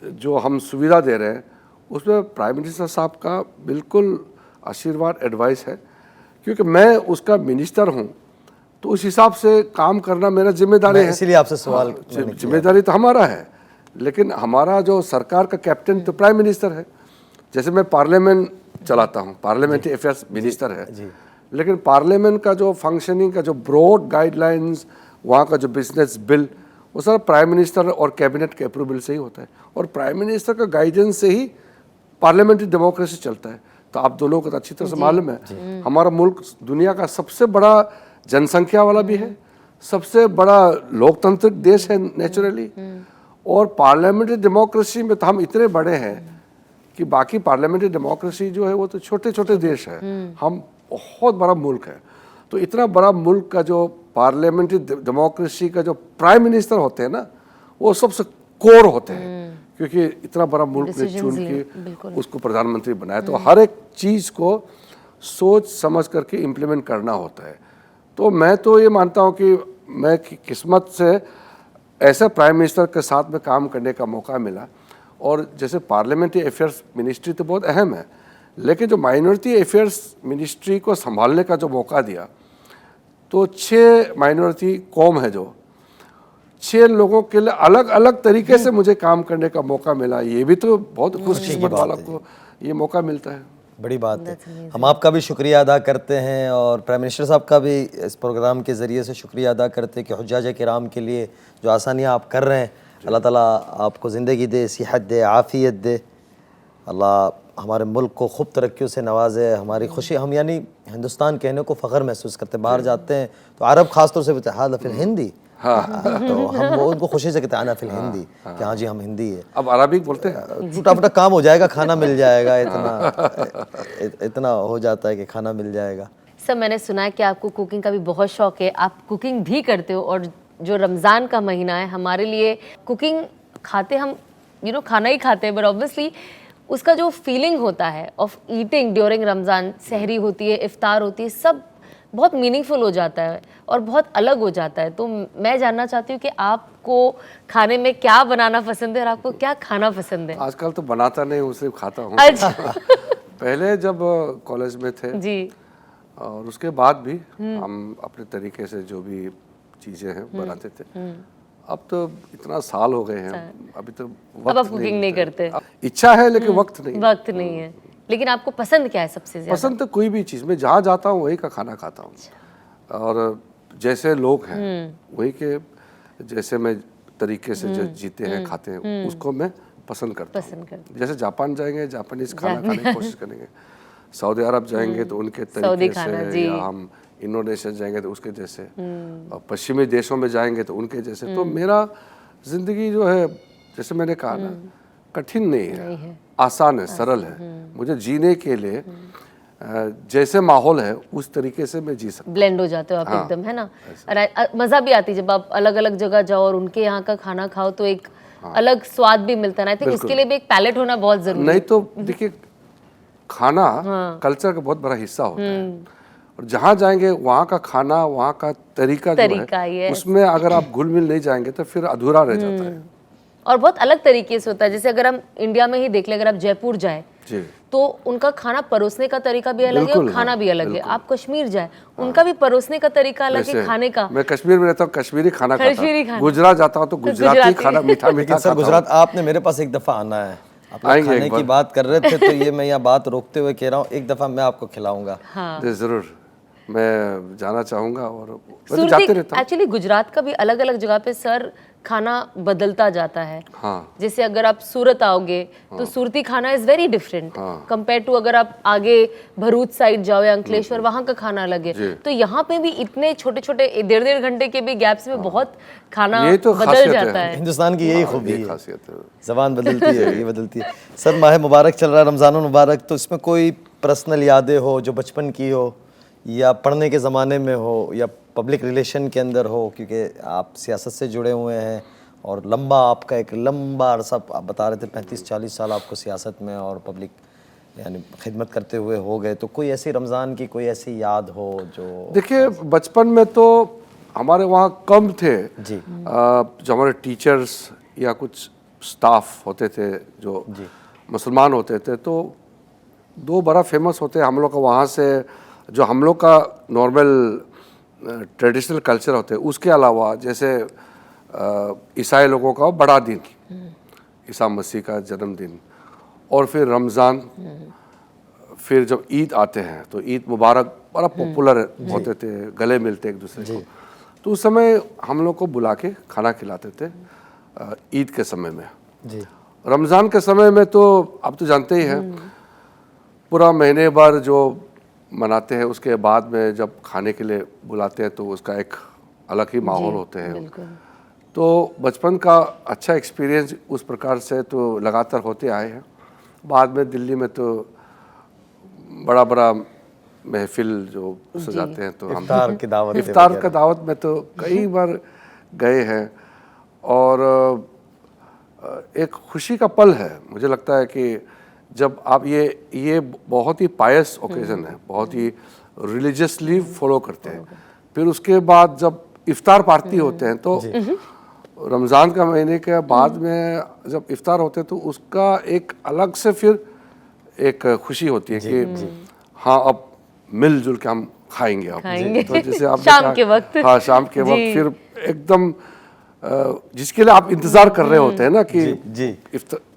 जो हम सुविधा दे रहे हैं, उसमें प्राइम मिनिस्टर साहब का बिल्कुल आशीर्वाद, एडवाइस है, क्योंकि मैं उसका मिनिस्टर हूँ, तो उस हिसाब से काम करना मेरा जिम्मेदारी है। इसीलिए आपसे सवाल, जिम्मेदारी तो हमारा है, लेकिन हमारा जो सरकार का कैप्टन तो प्राइम मिनिस्टर है। जैसे मैं पार्लियामेंट चलाता हूँ, पार्लियामेंट्री अफेयर्स मिनिस्टर है, लेकिन पार्लियामेंट का जो फंक्शनिंग का जो ब्रॉड गाइडलाइंस, वहाँ का जो बिजनेस बिल, वो सारा प्राइम मिनिस्टर और कैबिनेट के अप्रूवल से ही होता है, और प्राइम मिनिस्टर का गाइडेंस से ही पार्लियामेंट्री डेमोक्रेसी चलता है। तो आप दोनों को तो अच्छी तरह से मालूम है, हमारा मुल्क दुनिया का सबसे बड़ा जनसंख्या वाला भी है, सबसे बड़ा लोकतांत्रिक देश है नेचुरली, और पार्लियामेंट्री डेमोक्रेसी में तो हम इतने बड़े हैं कि बाकी पार्लियामेंट्री डेमोक्रेसी जो है वो तो छोटे छोटे देश है, हम बहुत बड़ा मुल्क है। तो इतना बड़ा मुल्क का जो पार्लियामेंट्री डेमोक्रेसी का जो प्राइम मिनिस्टर होते हैं ना, वो सबसे कोर होते हैं, क्योंकि इतना बड़ा मुल्क ने चुन के उसको प्रधानमंत्री बनाया। तो हर एक चीज़ को सोच समझ करके इम्प्लीमेंट करना होता है। तो मैं तो ये मानता हूँ कि मैं किस्मत से ऐसे प्राइम मिनिस्टर के साथ में काम करने का मौका मिला। और जैसे पार्लियामेंट्री अफेयर्स मिनिस्ट्री तो बहुत अहम है, लेकिन जो माइनॉरिटी अफेयर्स मिनिस्ट्री को संभालने का जो मौका दिया, तो 6 माइनॉरिटी कौम है, जो 6 लोगों के लिए अलग अलग तरीके से मुझे काम करने का मौका मिला। ये भी तो बहुत खुशकिस्मत वाला को ये मौका मिलता है। बड़ी बात है। हम आपका भी शुक्रिया अदा करते हैं और प्राइम मिनिस्टर साहब का भी इस प्रोग्राम के ज़रिए से शुक्रिया अदा करते हैं कि हुज्जाज किराम के लिए जो आसानियाँ आप कर रहे हैं, अल्लाह ताला आपको ज़िंदगी दे, सेहत दे, आफ़ियत दे। अल्लाह हमारे मुल्क को खूब तरक्कियों से नवाजे। हमारी खुशी, हम यानी हिंदुस्तान कहने को फ़ख्र महसूस करते हैं। बाहर जाते हैं तो अरब ख़ास तौर से बोलते हैं हाँ फिल हिंदी, तो हम वो उनको खुशी से कहते हैं आना फिल हिंदी, कि हाँ जी हम हिंदी है। अब अरबिक बोलते हैं, छोटा मोटा काम हो जाएगा, खाना मिल जाएगा, इतना हो जाता है कि खाना मिल जाएगा। सर मैंने सुना है कि आपको कुकिंग का भी बहुत शौक है, आप कुकिंग भी करते हो, और जो रमज़ान का महीना है हमारे लिए कुकिंग खाते हम खाना ही खाते हैं, बट ऑब्वियसली उसका जो फीलिंग होता है ऑफ ईटिंग ड्यूरिंग रमज़ान, सहरी होती है, इफ्तार होती है, सब बहुत मीनिंगफुल हो जाता है और बहुत अलग हो जाता है। तो मैं जानना चाहती हूँ कि आपको खाने में क्या बनाना पसंद है और आपको क्या खाना पसंद है? आजकल तो बनाता नहीं हूँ, सिर्फ खाता हूँ। अच्छा। पहले जब कॉलेज में थे जी, और उसके बाद भी हम अपने तरीके से जो भी चीज़ें हैं बनाते थे। अब तो इतना साल हो गए हैं, अभी तो अब आप कुकिंग नहीं करते? इच्छा है लेकिन वक्त नहीं। वक्त नहीं है, लेकिन आपको पसंद क्या है सबसे ज्यादा? पसंद तो कोई भी चीज़, मैं जहाँ जाता हूँ वही का खाना खाता हूँ, और जैसे लोग हैं वही के जैसे मैं तरीके से जो जीते हैं खाते हैं उसको मैं पसंद करता हूँ। जैसे जापान जाएंगे जापानीज खाना खाने की कोशिश करेंगे, सऊदी अरब जाएंगे तो उनके तरीके से, या हम इंडोनेशिया जाएंगे तो उसके जैसे, और पश्चिमी देशों में जाएंगे तो उनके जैसे। तो मेरा जिंदगी जो है, जैसे मैंने कहा ना, कठिन नहीं है, आसान है, सरल है। मुझे जीने के लिए जैसे माहौल है उस तरीके से मैं जी सकता हूँ। ब्लेंड हो जाते हो आप एकदम, है ना? और मज़ा भी आती है जब आप अलग अलग जगह जाओ और उनके यहाँ का खाना खाओ तो एक अलग स्वाद भी मिलता है। आई थिंक उसके लिए भी एक पैलेट होना बहुत जरूरी है। नहीं तो देखिए, खाना कल्चर का बहुत बड़ा हिस्सा होता है, और जहाँ जाएंगे वहाँ का खाना, वहाँ का तरीका जो है, उसमें अगर आप घुल मिल नहीं जाएंगे तो फिर अधूरा रह जाता है। और बहुत अलग तरीके से होता है। जैसे अगर हम इंडिया में ही देख लें, अगर आप जयपुर जाए तो उनका खाना परोसने का तरीका भी अलग है और खाना भी अलग है। आप कश्मीर जाए, उनका भी परोसने का तरीका अलग है, खाने का। मैं कश्मीर में रहता हूँ, कश्मीरी खाना खाता हूँ। गुजरात जाता हूँ तो गुजराती खाना, मीठा मीठा। सर गुजरात आपने मेरे पास एक दफ़ा आना है, आप खाने की बात कर रहे थे तो ये मैं यहाँ बात रोकते हुए कह रहा हूँ, एक दफ़ा मैं आपको खिलाऊंगा। जरूर, मैं जाना चाहूँगा, और मैं जाते रहता हूँ। एक्चुअली गुजरात का भी अलग अलग जगह पे सर खाना बदलता जाता है। जैसे अगर आप सूरत आओगे तो सूरती खाना is very different compare to अगर आप आगे भरूच साइड जाओ या अंकलेश्वर, वहाँ का खाना अलग है। तो यहाँ पे भी इतने छोटे छोटे 1.5 घंटे के भी गैप्स में बहुत खाना बदल जाता है। हिंदुस्तान की यही खूबी है, ज़बान बदलती है, ये बदलती है। सर माह मुबारक चल रहा है, रमज़ान मुबारक, तो इसमें कोई पर्सनल यादें हो जो बचपन की हो, या पढ़ने के ज़माने में हो, या पब्लिक रिलेशन के अंदर हो, क्योंकि आप सियासत से जुड़े हुए हैं और लंबा आपका एक लंबा अरसा, आप बता रहे थे 35-40 साल आपको सियासत में और पब्लिक यानी खिदमत करते हुए हो गए, तो कोई ऐसी रमज़ान की कोई ऐसी याद हो जो? देखिए, बचपन में तो हमारे वहाँ कम थे जी, जो हमारे टीचर्स या कुछ स्टाफ होते थे जो मुसलमान होते थे, तो 2 बड़ा फेमस होते हैं हम लोग का वहाँ से, जो हम लोग का नॉर्मल ट्रेडिशनल कल्चर होते हैं। उसके अलावा जैसे ईसाई लोगों का बड़ा दिन, ईसा मसीह का जन्मदिन, और फिर रमज़ान, फिर जब ईद आते हैं तो ईद मुबारक बड़ा पॉपुलर होते थे, गले मिलते एक दूसरे को। तो उस समय हम लोग को बुला के खाना खिलाते थे ईद के समय में। रमज़ान के समय में तो आप तो जानते ही हैं, पूरा महीने भर जो मनाते हैं, उसके बाद में जब खाने के लिए बुलाते हैं तो उसका एक अलग ही माहौल होते हैं। तो बचपन का अच्छा एक्सपीरियंस उस प्रकार से तो लगातार होते आए हैं। बाद में दिल्ली में तो बड़ा बड़ा महफिल जो सजाते हैं, तो हम इफ्तार का दावत में तो कई बार गए हैं, और एक खुशी का पल है। मुझे लगता है कि जब आप ये बहुत ही पायस ओकेजन है, बहुत ही रिलीजियसली फॉलो करते हैं, फिर उसके बाद जब इफ्तार पार्टी होते हैं, तो रमज़ान का महीने के बाद में जब इफ्तार होते हैं तो उसका एक अलग से फिर एक खुशी होती है कि हाँ अब मिलजुल के हम खाएंगे। तो जैसे आप शाम के वक्त, हाँ शाम के वक्त फिर एकदम जिसके लिए आप इंतजार कर रहे होते हैं ना कि जी।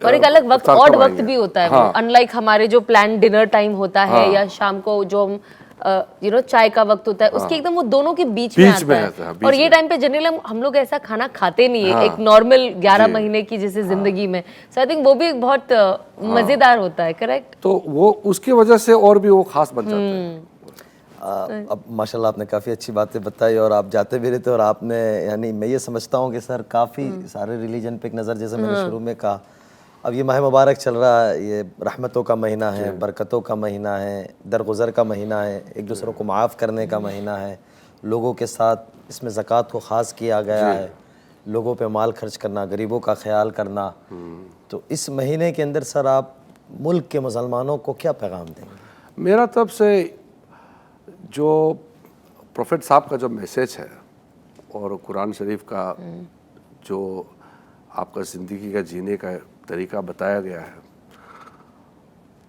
और एक अलग वक्त, इफ्तार ऑड कब वक्त आएंगे। भी होता है वो, हाँ। अनलाइक हमारे जो प्लान डिनर टाइम होता है या शाम को जो हम चाय का वक्त होता है, उसके एकदम वो दोनों के बीच में बीच में आता रहता है, है। बीच और ये में। टाइम पे जनरली हम लोग ऐसा खाना खाते नहीं है एक नॉर्मल 11 जी। महीने की जैसे जिंदगी में। सो आई थिंक वो भी एक बहुत मजेदार होता है, करेक्ट? तो वो उसकी वजह से और भी वो खास बन जाता है। अब माशाल्लाह आपने काफ़ी अच्छी बातें बताई और आप जाते भी रहते और आपने यानी मैं ये समझता हूँ कि सर काफ़ी सारे रिलीजन पे एक नज़र, जैसे मैंने शुरू में कहा, अब ये माह मुबारक चल रहा है, ये रहमतों का महीना है, बरकतों का महीना है, दरगुज़र का महीना है, एक दूसरों को माफ़ करने का महीना है, लोगों के साथ इसमें ज़कात को ख़ास किया गया है, लोगों पे माल खर्च करना, गरीबों का ख्याल करना। तो इस महीने के अंदर सर आप मुल्क के मुसलमानों को क्या पैगाम देंगे? मेरा तरफ से जो प्रोफेट साहब का जो मैसेज है और कुरान शरीफ का जो आपका ज़िंदगी का जीने का तरीका बताया गया है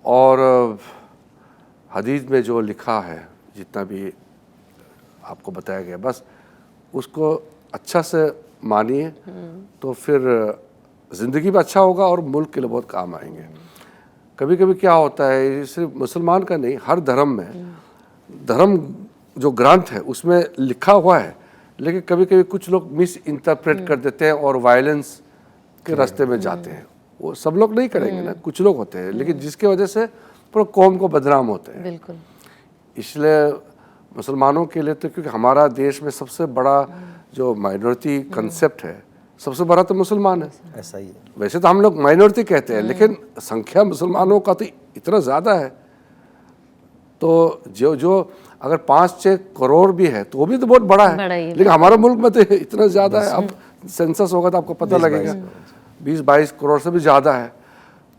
और हदीस में जो लिखा है, जितना भी आपको बताया गया, बस उसको अच्छा से मानिए तो फिर ज़िंदगी भी अच्छा होगा और मुल्क के लिए बहुत काम आएंगे। कभी कभी क्या होता है, ये सिर्फ मुसलमान का नहीं, हर धर्म में, धर्म जो ग्रंथ है उसमें लिखा हुआ है, लेकिन कभी कभी कुछ लोग मिस इंटरप्रेट कर देते हैं और वायलेंस के रास्ते में जाते हैं। वो सब लोग नहीं करेंगे ना, कुछ लोग होते हैं, लेकिन जिसकी वजह से पूरा कौम को बदनाम होते हैं। बिल्कुल। इसलिए मुसलमानों के लिए तो, क्योंकि हमारा देश में सबसे बड़ा जो माइनॉरिटी कंसेप्ट है, सबसे बड़ा तो मुसलमान है। ऐसा ही है। वैसे तो हम लोग माइनॉरिटी कहते हैं, लेकिन संख्या मुसलमानों का तो इतना ज़्यादा है, तो जो अगर 5-6 करोड़ भी है तो वो भी तो बहुत बड़ा है, बड़ा ही है। लेकिन हमारे मुल्क में तो इतना ज़्यादा है। अब सेंसस होगा तो आपको पता लगेगा, 20-22 करोड़ से भी ज़्यादा है।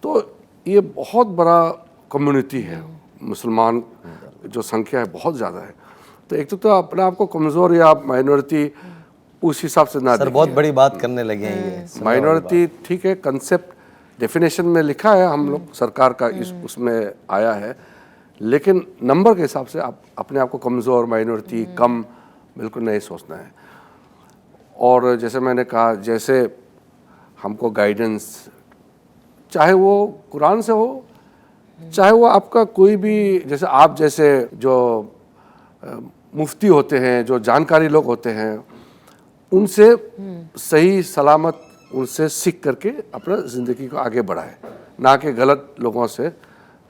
तो ये बहुत बड़ा कम्युनिटी है, मुसलमान जो संख्या है बहुत ज़्यादा है। तो एक तो अपने आप को कमज़ोर या माइनॉरिटी उस हिसाब से ना सर बहुत बड़ी बात करने लगे हैं ये। माइनॉरिटी ठीक है, कंसेप्ट डेफिनेशन में लिखा है, हम लोग सरकार का इस उसमें आया है, लेकिन नंबर के हिसाब से आप अपने आप को कमज़ोर, माइनॉरिटी, कम बिल्कुल नहीं सोचना है। और जैसे मैंने कहा, जैसे हमको गाइडेंस, चाहे वो कुरान से हो, चाहे वो आपका कोई भी, जैसे आप जैसे जो मुफ्ती होते हैं, जो जानकारी लोग होते हैं, उनसे सही सलामत उनसे सीख करके अपना ज़िंदगी को आगे बढ़ाए, ना कि गलत लोगों से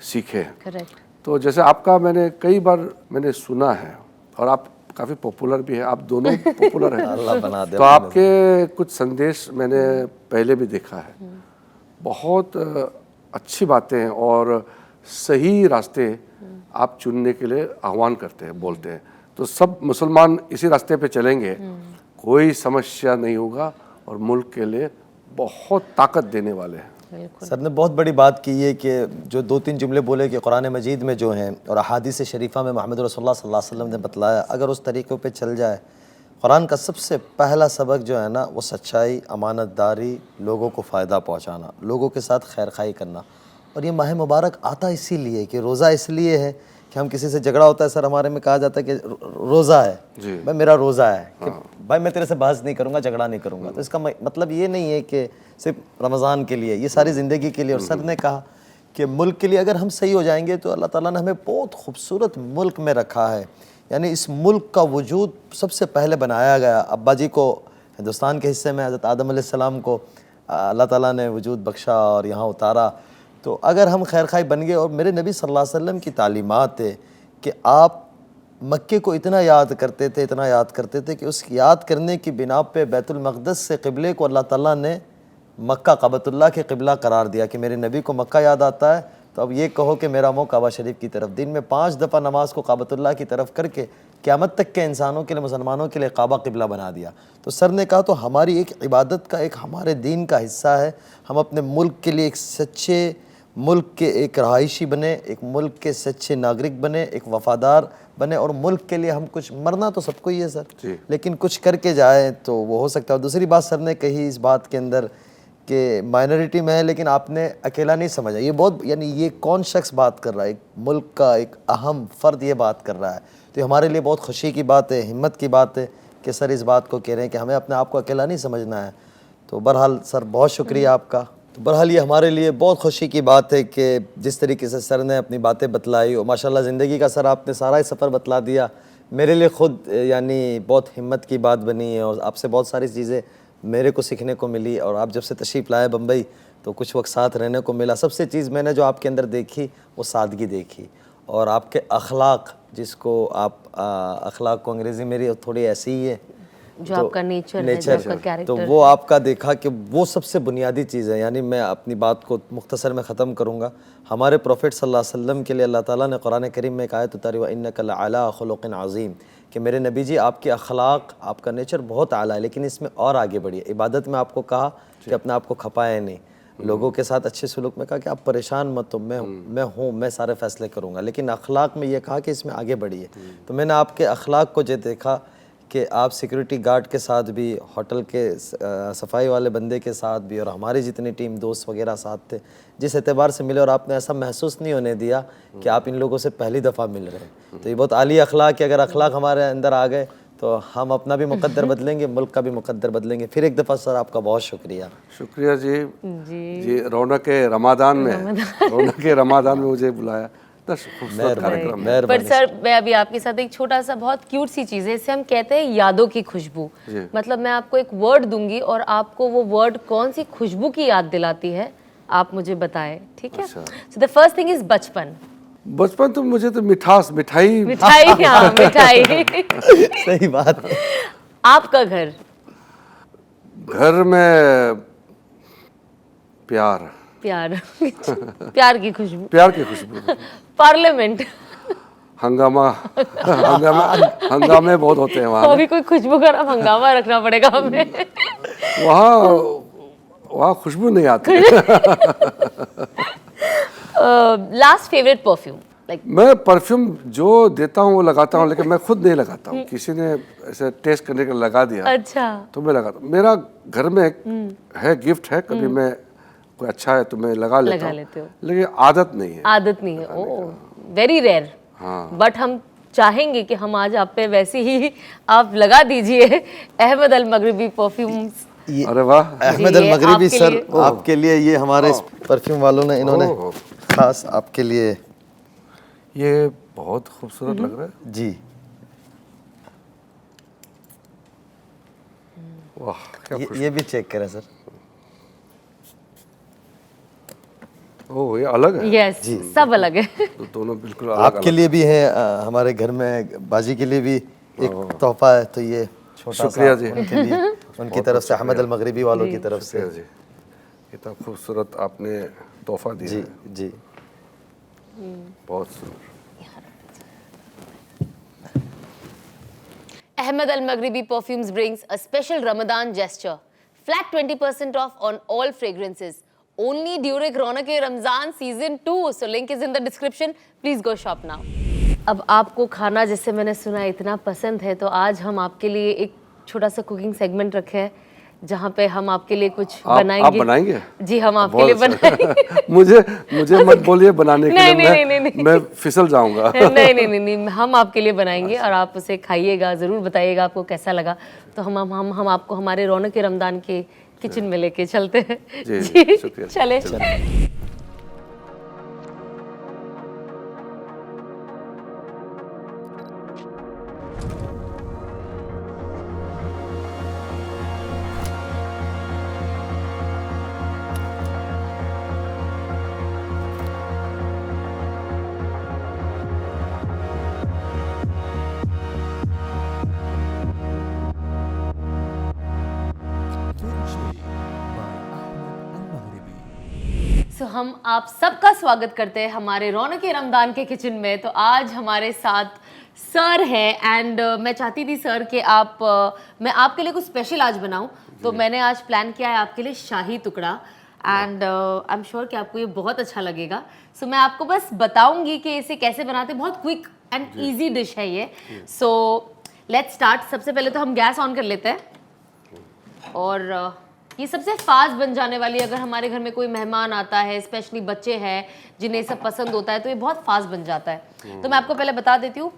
सीखे। करेक्ट। तो जैसे आपका मैंने कई बार मैंने सुना है, और आप काफ़ी पॉपुलर भी है, आप दोनों पॉपुलर हैं। अल्लाह बना दे। तो आपके कुछ संदेश मैंने पहले भी देखा है, बहुत अच्छी बातें हैं और सही रास्ते आप चुनने के लिए आह्वान करते हैं, बोलते हैं। तो सब मुसलमान इसी रास्ते पे चलेंगे, कोई समस्या नहीं होगा और मुल्क के लिए बहुत ताकत देने वाले हैं। सर ने बहुत बड़ी बात की है कि जो 2-3 जुमले बोले कि कुरान मजीद में जो हैं और अहादीस शरीफा में मोहम्मद रसूलुल्लाह सल्लल्लाहु अलैहि वसल्लम ने बतलाया, अगर उस तरीक़े पे चल जाए, कुरान का सबसे पहला सबक जो है ना वो सच्चाई, अमानतदारी, लोगों को फ़ायदा पहुँचाना, लोगों के साथ खैर खाई करना। और ये माह मुबारक आता इसीलिए कि रोज़ा इसलिए है कि हम किसी से झगड़ा होता है, सर हमारे में कहा जाता है कि रोज़ा है, भाई मेरा रोज़ा है, कि भाई मैं तेरे से बहस नहीं करूँगा, झगड़ा नहीं करूँगा। तो इसका मतलब ये नहीं है कि सिर्फ रमज़ान के लिए, ये सारी ज़िंदगी के लिए। और सर ने कहा कि मुल्क के लिए अगर हम सही हो जाएंगे तो अल्लाह ताला ने हमें बहुत खूबसूरत मुल्क में रखा है। यानी इस मुल्क का वजूद सबसे पहले बनाया गया, अब्बा जी को हिंदुस्तान के हिस्से में हज़रत आदम अलैहिस्सलाम को अल्लाह ताला ने वजूद बख्शा और यहाँ उतारा। तो अगर हम खैर खाई बन गए, और मेरे नबी सल्लल्लाहु अलैहि वसल्लम की तालीमात है कि आप मक्के को इतना याद करते थे, इतना याद करते थे कि उस याद करने की बिना पे बैतुल मक़दस से क़िबले को अल्लाह ताला ने मक्का काबतुल्लाह के क़िबला करार दिया कि मेरे नबी को मक्का याद आता है तो अब ये कहो कि मेरा मुँह काबा शरीफ की तरफ। दिन में 5 दफ़ा नमाज को काबतुल्लाह की तरफ करके क़यामत तक के इंसानों के लिए, मुसलमानों के लिए काबा क़िबला बना दिया। तो सर ने कहा तो हमारी एक इबादत का, एक हमारे दीन का हिस्सा है, हम अपने मुल्क के लिए एक सच्चे मुल्क के एक रहायशी बने, एक मुल्क के सच्चे नागरिक बने, एक वफ़ादार बने। और मुल्क के लिए हम कुछ, मरना तो सबको ही है सर, लेकिन कुछ करके जाए तो वो हो सकता है। और दूसरी बात सर ने कही इस बात के अंदर कि माइनॉरिटी में है लेकिन आपने अकेला नहीं समझा। ये बहुत, यानी ये कौन शख्स बात कर रहा है, एक मुल्क का एक अहम फ़र्द ये बात कर रहा है। तो हमारे लिए बहुत खुशी की बात है, हिम्मत की बात है कि सर इस बात को कह रहे हैं कि हमें अपने आप को अकेला नहीं समझना है। तो बहरहाल सर बहुत शुक्रिया आपका। तो बहरहाल ये हमारे लिए बहुत खुशी की बात है कि जिस तरीके से सर ने अपनी बातें बतलाई और माशाल्लाह ज़िंदगी का सर आपने सारा ही सफ़र बतला दिया। मेरे लिए ख़ुद यानी बहुत हिम्मत की बात बनी है और आपसे बहुत सारी चीज़ें मेरे को सीखने को मिली। और आप जब से तशरीफ़ लाए बम्बई तो कुछ वक्त साथ रहने को मिला। सबसे चीज़ मैंने जो आपके अंदर देखी वो सादगी देखी और आपके अखलाक, जिसको आप अखलाक को अंग्रेज़ी मेरी थोड़ी ऐसी ही है जो आपका नेचर है, जो आपका कैरेक्टर, तो वो आपका देखा कि वो सबसे बुनियादी चीज़ है। यानी मैं अपनी बात को मुख्तसर में ख़त्म करूँगा। हमारे प्रॉफिट सल्लल्लाहु अलैहि वसल्लम के लिए अल्लाह ताला ने कुरान करीम में एक आयत उतारी, व इन्नका लअला खुलुक़िन अज़ीम, कि मेरे नबी जी आपके अखलाक, आपका नेचर बहुत आला है, लेकिन इसमें और आगे बढ़िए। इबादत में आपको कहा कि अपने आप को खपाए नहीं, लोगों के साथ अच्छे सलूक में कहा कि आप परेशान मत हो, मैं सारे फ़ैसले करूँगा, लेकिन अखलाक में ये कहा कि इसमें आगे बढ़िए। तो मैंने आपके अखलाक को जो देखा कि आप सिक्योरिटी गार्ड के साथ भी, होटल के सफाई वाले बंदे के साथ भी, और हमारी जितनी टीम दोस्त वगैरह साथ थे, जिस एतबार से मिले, और आपने ऐसा महसूस नहीं होने दिया कि आप इन लोगों से पहली दफ़ा मिल रहे हैं। तो ये बहुत आली अखलाक है। अगर अखलाक हमारे अंदर आ गए तो हम अपना भी मुकद्दर बदलेंगे, मुल्क का भी मुकद्दर बदलेंगे। फिर एक दफ़ा सर आपका बहुत शुक्रिया। शुक्रिया जी रौनक रमादान में मुझे बुलाया। पर सर मैं अभी आपके साथ एक छोटा सा बहुत क्यूट सी चीज़ है, इसे हम कहते हैं यादों की खुशबू। मतलब मैं आपको एक वर्ड दूंगी और आपको वो वर्ड कौन सी खुशबू की याद दिलाती है आप मुझे बताएं, ठीक है? So the first thing is बचपन। बचपन तो मुझे तो मिठाई हाँ, मिठाई सही बात है। आपका घर में प्यार प्यार की खुशबू। पार्लियामेंट हंगामे बहुत होते हैं वहाँ। अभी कोई खुशबू का हंगामा रखना पड़ेगा हमें। वहाँ खुशबू नहीं आती। Last favourite perfume? मैं परफ्यूम जो देता हूँ वो लगाता हूँ, लेकिन मैं खुद नहीं लगाता हूँ। किसी ने ऐसे टेस्ट करने के लगा दिया, अच्छा, तो मैं लगाता हूँ। मेरा घर में है, गिफ्ट है, कभी मैं कोई अच्छा है तो मैं लगा लेता हूँ, लेकिन आदत नहीं है। ओह, वेरी रेयर। हाँ, बट हम चाहेंगे कि हम आज आप पे वैसे ही आप लगा दीजिए अहमद अल मगरिबी परफ्यूम्स। अरे वाह, अहमद अल मगरिबी सर, आपके लिए ये हमारे परफ्यूम वालों ने इन्होंने खास आपके लिए, ये बहुत खूबसूरत लग रहा है जी। वाह, क्या ये भी चेक करें सर। ओह, ये अलग है। यस, सब अलग है। तो दोनों बिल्कुल अलग। आपके लिए भी है, हमारे घर में बाजी के लिए भी एक तोहफा है, तो ये छोटा शुक्रिया जी उनके लिए, उनकी तरफ से, अहमद अल मगरिबी वालों की तरफ से जी। इतना खूबसूरत आपने तोहफा दिया जी जी, बहुत सुंदर। Ahmed Al Maghribi Perfumes brings a special Ramadan gesture. Flat 20% off on all fragrances. Only during Ronak-e Ramzan Season 2. So link is in the description. Please go shop now. अब आपको खाना, जैसे मैंने सुना, इतना पसंद है, तो आज हम आपके लिए एक छोटा सा कुकिंग सेगमेंट रखे हैं जहाँ पे हम आपके लिए कुछ बनाएंगे। आप बनाएंगे? जी, हम आपके लिए बनाएंगे। मुझे मत बोलिए बनाने के लिए, नहीं, मैं फिसल जाऊंगा। नहीं, हम आपके लिए बनाएंगे और आप उसे खाइएगा, ज़रूर बताइएगा आपको कैसा लगा। तो हम आपको हमारे रौनक रमज़ान के किचन में लेके चलते हैं। जी, चले। तो हम आप सबका स्वागत करते हैं हमारे रौनक रमदान के किचन में। तो आज हमारे साथ सर हैं एंड मैं चाहती थी सर कि मैं आपके लिए कुछ स्पेशल आज बनाऊं। तो मैंने आज प्लान किया है आपके लिए शाही टुकड़ा एंड आई एम श्योर कि आपको ये बहुत अच्छा लगेगा। सो मैं आपको बस बताऊंगी कि इसे कैसे बनाते हैं। बहुत क्विक एंड ईजी डिश है ये। So let's start. सबसे पहले तो हम गैस ऑन कर लेते हैं और ये सबसे फास्ट बन जाने वाली, अगर हमारे घर में कोई मेहमान आता है, स्पेशली बच्चे हैं जिन्हें सब पसंद होता है, तो ये बहुत फास्ट बन जाता है। तो मैं आपको पहले बता देती हूँ,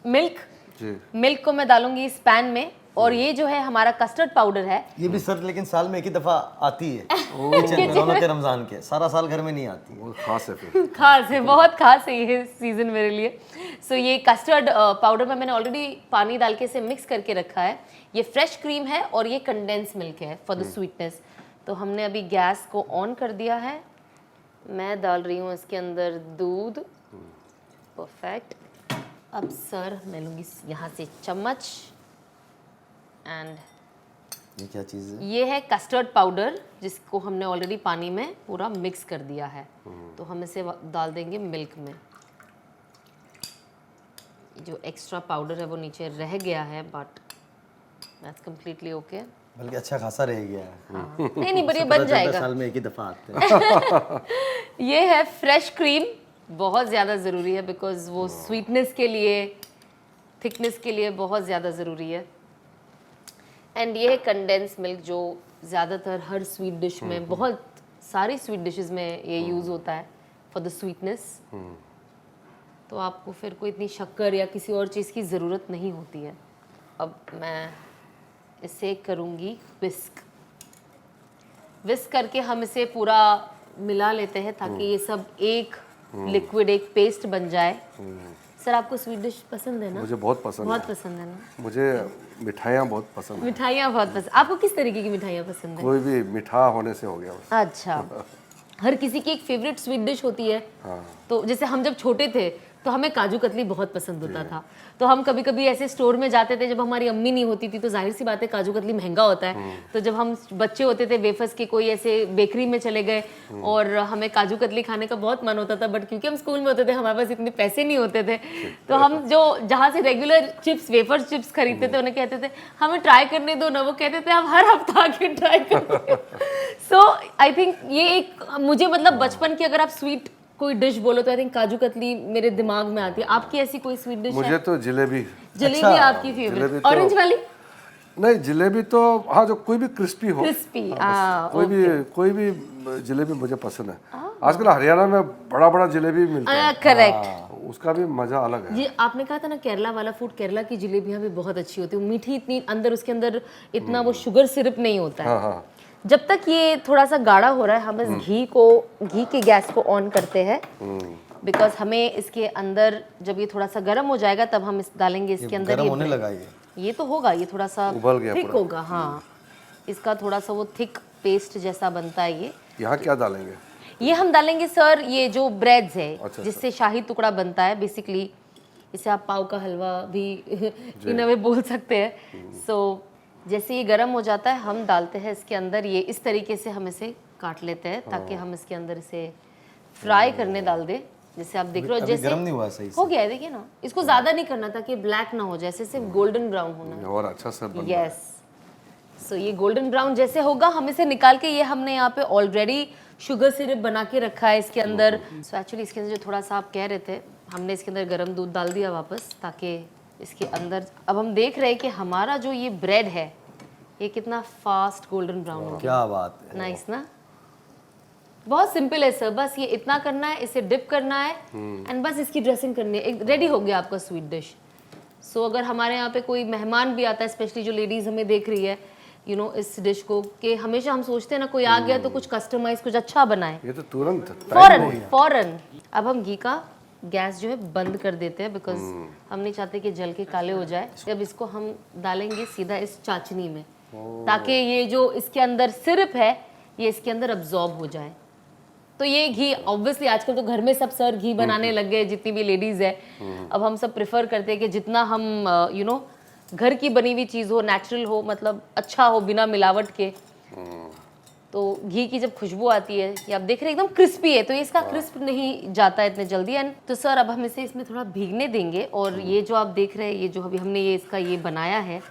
मिल्क को मैं डालूंगी इस पैन में और ये जो है हमारा कस्टर्ड पाउडर है। ये भी सर लेकिन साल में एक ही दफा आती है किचन में, रौनक रमजान के, सारा साल घर में नहीं आती। वो खास है फिर। खास है, बहुत खास है ये सीजन मेरे लिए। सो ये कस्टर्ड पाउडर में मैंने ऑलरेडी पानी डाल के इसे मिक्स करके रखा है। ये फ्रेश क्रीम है और ये कंडेंस मिल्क है फॉर द स्वीटनेस। तो हमने अभी गैस को ऑन कर दिया है। मैं डाल रही हूँ इसके अंदर दूध। परफेक्ट। अब सर मैं लूँगी यहाँ से चम्मच एंड ये क्या चीज़ है? ये है कस्टर्ड पाउडर जिसको हमने ऑलरेडी पानी में पूरा मिक्स कर दिया है। तो हम इसे डाल देंगे मिल्क में। जो एक्स्ट्रा पाउडर है वो नीचे रह गया है बट दैट्स कम्प्लीटली ओके। बल्कि अच्छा खासा रह गया है। नहीं बढ़िया बन जाएगा। साल में एक ही दफा आते हैं। ये है फ्रेश क्रीम, बहुत ज़्यादा ज़रूरी है बिकॉज वो स्वीटनेस के लिए, थिकनेस के लिए बहुत ज़्यादा ज़रूरी है। एंड ये है कंडेंस मिल्क जो ज़्यादातर हर स्वीट डिश में, बहुत सारी स्वीट डिशेस में ये यूज़ होता है फॉर द स्वीटनेस। तो आपको फिर कोई इतनी शक्कर या किसी और चीज़ की ज़रूरत नहीं होती है। अब मैं इसे करूँगी विस्क। विस्क करके हम इसे पूरा मिला लेते हैं ताकि ये सब एक लिक्विड, एक पेस्ट बन जाए। सर आपको स्वीट डिश पसंद है ना? मुझे बहुत पसंद बहुत है। पसंद है ना? मुझे मिठाइयाँ बहुत पसंद है। मिठाइयाँ बहुत पसंद। आपको किस तरीके की मिठाइयाँ पसंद है? कोई भी मीठा होने से हो गया बस। अच्छा, हर किसी की एक फेवरेट स्वीट डिश होती है। हाँ। तो जैसे हम जब छोटे थे तो हमें काजू कतली बहुत पसंद होता था। तो हम कभी कभी ऐसे स्टोर में जाते थे जब हमारी अम्मी नहीं होती थी, तो जाहिर सी बात है काजू कतली महंगा होता है। तो जब हम बच्चे होते थे वेफर्स के कोई ऐसे बेकरी में चले गए और हमें काजू कतली खाने का बहुत मन होता था, बट क्योंकि हम स्कूल में होते थे हमारे पास इतने पैसे नहीं होते थे, तो हम जो जहाँ से रेगुलर चिप्स, वेफर चिप्स खरीदते थे उन्हें कहते थे हमें ट्राई करने दो ना। वो कहते थे आप हर हफ्ता आके ट्राई करते हो। सो आई थिंक ये एक मुझे मतलब बचपन की अगर आप स्वीट कोई डिश बोलो तो आई थिंक काजू कतली मेरे दिमाग में आती है। आपकी ऐसी कोई स्वीट डिश है? मुझे तो जलेबी। जलेबी आपकी जलेबी फेवरेट? तो- ऑरेंज वाली? नहीं, जलेबी तो हाँ, जो कोई भी क्रिस्पी हो। क्रिस्पी, हाँ, बस कोई भी जलेबी मुझे पसंद है। आजकल हरियाणा में बड़ा बड़ा जलेबी मिलता है। करेक्ट। उसका भी मजा अलग है। ये आपने कहा था ना केरला वाला फूड, केरला की जलेबियां भी बहुत अच्छी होती है। मीठी इतनी, अंदर उसके अंदर इतना वो शुगर सिरप नहीं होता है। हाँ हाँ। जब तक ये थोड़ा सा गाढ़ा हो रहा है हम इस घी के गैस को ऑन करते हैं बिकॉज हमें इसके अंदर जब ये थोड़ा सा गर्म हो जाएगा तब हम इस डालेंगे इसके अंदर। गर्म होने लगा ये तो होगा, ये थोड़ा सा उबल गया थिक पूरा। होगा। हाँ, इसका थोड़ा सा वो थिक पेस्ट जैसा बनता है ये। यहाँ क्या डालेंगे? ये हम डालेंगे सर ये जो ब्रेड्स है अच्छा। जिससे शाही टुकड़ा बनता है बेसिकली। इसे आप पाव का हलवा भी इन वे बोल सकते हैं। सो जैसे ये गर्म हो जाता है हम डालते हैं इसके अंदर, ये इस तरीके से हम इसे काट लेते हैं ताकि हम इसके अंदर इसे फ्राई करने डाल दे। जैसे आप देख रहे हो जैसे गर्म नहीं हुआ सही से। हो गया है, देखिए ना। इसको ज्यादा नहीं करना ताकि ब्लैक ना हो जाए, सिर्फ गोल्डन ब्राउन होना है। और अच्छा सा बन रहा है। यस। सो ये गोल्डन ब्राउन जैसे होगा हम इसे निकाल के, ये हमने यहाँ पे ऑलरेडी शुगर सिरप बना के रखा है इसके अंदर। सो एक्चुअली इसके अंदर जो थोड़ा सा आप कह रहे थे, हमने इसके अंदर गर्म दूध डाल दिया वापस ताकि इसके अंदर। अब हम देख रहे हैं कि हमारा जो ये ब्रेड है ये कितना फास्ट गोल्डन ब्राउन हो गया। क्या बात है। नाइस ना? बहुत सिंपल है सर, बस ये इतना करना है, इसे डिप करना है एंड बस इसकी ड्रेसिंग करनी है। रेडी हो गया आपका स्वीट डिश। सो अगर हमारे यहाँ पे कोई मेहमान भी आता है, स्पेशली जो लेडीज हमें देख रही है इस डिश को, कि हमेशा हम सोचते हैं ना कोई आ गया तो कुछ कस्टमाइज, कुछ अच्छा बनाए ये तो तुरंत फौरन। अब हम घी का गैस जो है बंद कर देते हैं बिकॉज हम नहीं चाहते कि जल के काले हो जाए। अब इसको हम डालेंगे सीधा इस चाशनी में ताकि ये जो इसके अंदर सिरप है ये इसके अंदर अब्जॉर्ब हो जाए। तो ये घी ऑब्वियसली आजकल तो घर में सब सर घी बनाने लग गए, जितनी भी लेडीज है। अब हम सब प्रेफर करते हैं कि जितना हम घर की बनी हुई चीज़ हो, नेचुरल हो, मतलब अच्छा हो, बिना मिलावट के। तो घी की जब खुशबू आती है, ये आप देख रहे हैं एकदम क्रिस्पी है, तो ये इसका क्रिस्प नहीं जाता है इतने जल्दी। एंड तो सर अब हम इसे इसमें थोड़ा भीगने देंगे। और ये जो आप देख रहे हैं, ये जो अभी हमने ये इसका ये बनाया है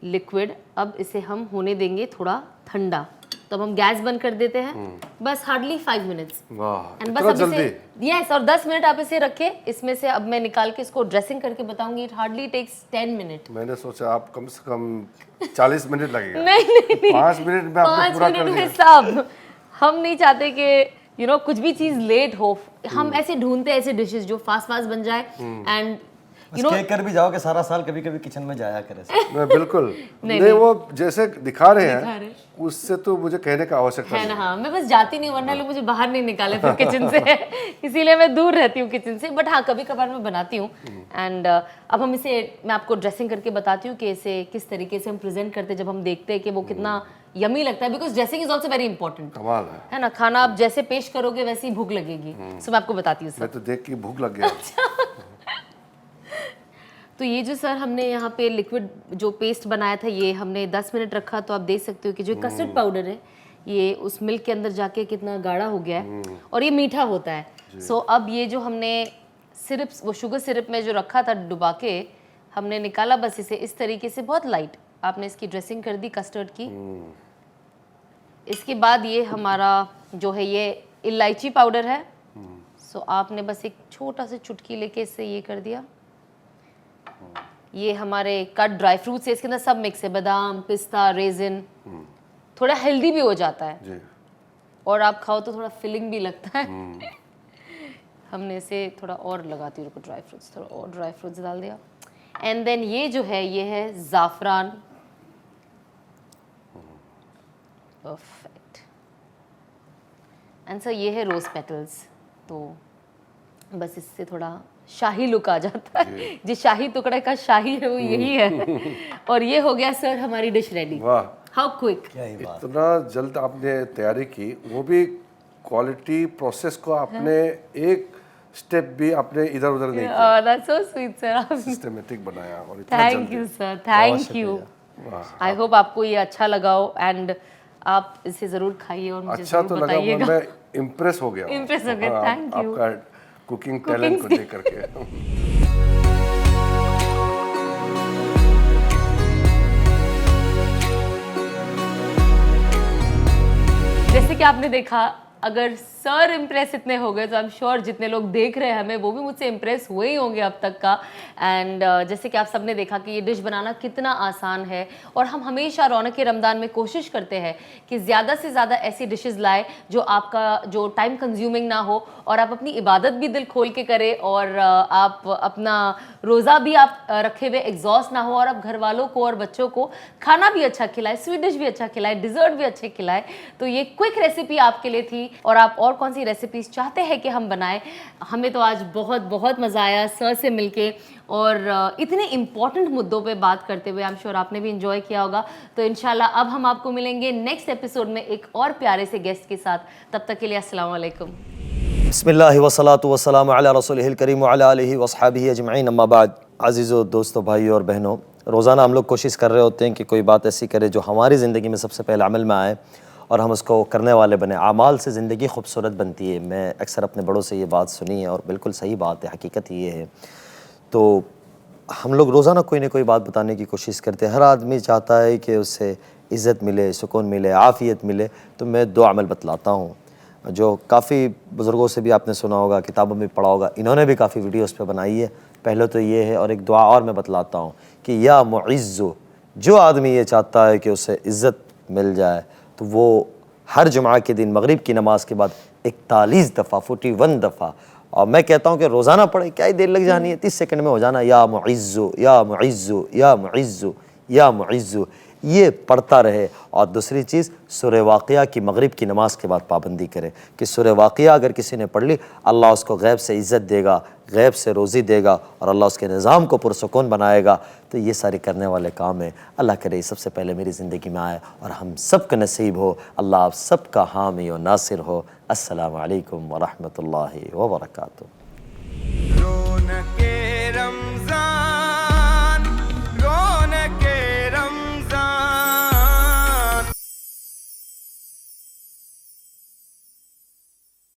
लिक्विड, अब इसे हम होने देंगे थोड़ा ठंडा। तो अब हम गैस बंद कर देते हैं, बस हार्डली 5 मिनट्स। वाह, एंड इतना बस अब जल्दी? इसे यस, और 10 मिनट आप इसे रखें। इसमें से अब मैं निकाल के इसको ड्रेसिंग करके बताऊंगी। It hardly takes 10 minute. मैंने सोचा आप कम से कम 40 मिनट लगेगा। नहीं 5 मिनट में आपने 5 पूरा कर मिनट में दिया। सब। हम नहीं चाहते कि कुछ भी चीज़ लेट हो। हम ऐसे ढूंढते हैं ऐसे डिशेस जो फास्ट फास्ट बन जाए एंड बस केक कर भी जाओ कि सारा साल कभी कभी किचन में जाया करे। मैं बिल्कुल नहीं, वो जैसे दिखा रहे हैं उससे तो मुझे कहने का आवश्यकता है ना। हाँ, मैं बस जाती नहीं, वरना लोग मुझे बाहर नहीं निकाले फिर किचन से इसीलिए मैं दूर रहती हूँ किचन से। बट हाँ, कभी कभार मैं बनाती हूँ। एंड अब हम इसे, मैं आपको ड्रेसिंग करके बताती हूँ कि इसे किस तरीके से हम प्रेजेंट करते हैं जब हम देखते हैं कि वो कितना यमी लगता है, because dressing is also very important. कमाल है ना, खाना आप जैसे पेश करोगे वैसी भूख लगेगी। सो मैं आपको बताती हूँ मैं तो देख के भूख लग गया। तो ये जो सर हमने यहाँ पे लिक्विड जो पेस्ट बनाया था, ये हमने 10 मिनट रखा। तो आप देख सकते हो कि जो कस्टर्ड पाउडर है ये उस मिल्क के अंदर जाके कितना गाढ़ा हो गया है और ये मीठा होता है। सो अब ये जो हमने सिरप, वो शुगर सिरप में जो रखा था डुबा के, हमने निकाला बस इसे इस तरीके से, बहुत लाइट आपने इसकी ड्रेसिंग कर दी कस्टर्ड की। इसके बाद ये हमारा जो है ये इलायची पाउडर है। सो आपने बस एक छोटा सा चुटकी लेके इससे ये कर दिया। ये हमारे कट ड्राई फ्रूट्स है, इसके अंदर सब मिक्स है, बादाम, पिस्ता, रेजिन। थोड़ा हेल्दी भी हो जाता है जी। और आप खाओ तो थोड़ा फिलिंग भी लगता है। हमने इसे थोड़ा और लगाती हूँ, ड्राई फ्रूट्स, थोड़ा और ड्राई फ्रूट्स डाल दिया। एंड देन ये जो है ये है ज़ाफ़रान। परफेक्ट। एंड सर ये है रोज़ पेटल्स। तो बस इससे थोड़ा शाही लुक आ जाता है। जिस शाही टुकड़े का शाही है वो यही है। और ये हो गया सर हमारी डिश रेडी। वाह, हाउ क्विक। इतना जल्द आपने तैयारी की, वो भी क्वालिटी प्रोसेस को आपने एक स्टेप भी आपने इधर उधर नहीं किया। That's so sweet sir. Systematic बनाया और इतना thank you sir, thank you. I hope आपको ये अच्छा लगा हो एंड आप इसे जरूर खाइए और मुझे अच्छा तो लगा, बताइएगा। मैं इम्प्रेस हो गया। इम्प्रेस हो गया, थैंक यू। आपका कुकिंग टैलेंट को देख करके। जैसे कि आपने देखा, अगर सर इम्प्रेस इतने हो गए तो आई एम श्योर जितने लोग देख रहे हैं हमें वो भी मुझसे इम्प्रेस हुए ही होंगे अब तक का। एंड जैसे कि आप सबने देखा कि ये डिश बनाना कितना आसान है और हम हमेशा रौनक रमज़ान में कोशिश करते हैं कि ज़्यादा से ज़्यादा ऐसी डिशेस लाए जो आपका जो टाइम कंज्यूमिंग ना हो और आप अपनी इबादत भी दिल खोल के करें और आप अपना रोज़ा भी आप रखे हुए एग्जॉस्ट ना हो और आप घर वालों को और बच्चों को खाना भी अच्छा खिलाए, स्वीट डिश भी अच्छा खिलाए, डिज़र्ट भी अच्छे खिलाए। तो ये क्विक रेसिपी आपके लिए थी। और आप और कौन सी रेसिपीज़ चाहते हैं कि हम बनाएं? हमें तो आज बहुत बहुत मज़ा आया सर से मिलके और इतने इम्पॉर्टेंट मुद्दों पे बात करते हुए। आई एम श्योर आपने भी इंजॉय किया होगा। तो इंशाल्लाह अब हम आपको मिलेंगे नेक्स्ट एपिसोड में एक और प्यारे से गेस्ट के साथ। तब तक के लिए अस्सलाम वालेकुम। बिस्मिल्लाह वस्सलातु वस्सलामु अला रसूलिहिल करीम व अला आलिहि वस्हबिहि अजमईन, अम्मा बाद। अज़ीज़ों, दोस्तों, भाइयों और बहनों, रोज़ाना हम लोग कोशिश कर रहे होते हैं कि कोई बात ऐसी करे जो हमारी ज़िंदगी में सबसे पहले अमल में आए और हम उसको करने वाले बने। आमाल से ज़िंदगी खूबसूरत बनती है। मैं अक्सर अपने बड़ों से ये बात सुनी है और बिल्कुल सही बात है, हकीकत ये है। तो हम लोग रोज़ाना कोई ना कोई बात बताने की कोशिश करते हैं। हर आदमी चाहता है कि उससे इज़्ज़त मिले, सुकून मिले, आफ़ियत मिले। तो मैं 2 अमल बतलाता हूँ जो काफ़ी बुज़ुर्गों से भी आपने सुना होगा, किताबों में पढ़ा होगा, इन्होंने भी काफ़ी वीडियोस पे बनाई है। पहले तो ये है और एक दुआ और मैं बतलाता हूँ कि या मुइज़्ज़ु, जो आदमी ये चाहता है कि उसे इज़्ज़त मिल जाए तो वो हर जुमा के दिन मगरिब की नमाज़ के बाद 41 दफ़ा 41 दफ़ा, और मैं कहता हूँ कि रोज़ाना पढ़े, क्या ही देर लग जानी है, 30 सेकंड में हो जाना। या मुइज़्ज़ु, या मुइज़्ज़ु, या मुइज़्ज़ु, या मुइज़्ज़ु, ये पढ़ता रहे। और दूसरी चीज़, सूरह वाक़िया की मगरिब की नमाज़ के बाद पाबंदी करे कि सूरह वाक़िया अगर किसी ने पढ़ ली, अल्लाह उसको गैब से इज़्ज़त देगा, गैब से रोज़ी देगा और अल्लाह उसके निज़ाम को पुरसुकून बनाएगा। तो ये सारे करने वाले काम हैं। अल्लाह करे सबसे पहले मेरी ज़िंदगी में आए और हम सब का नसीब हो। अल्लाह आप सबका हामी और नासिर हो। अस्सलामु अलैकुम व रहमतुल्लाहि व बरकातुहू।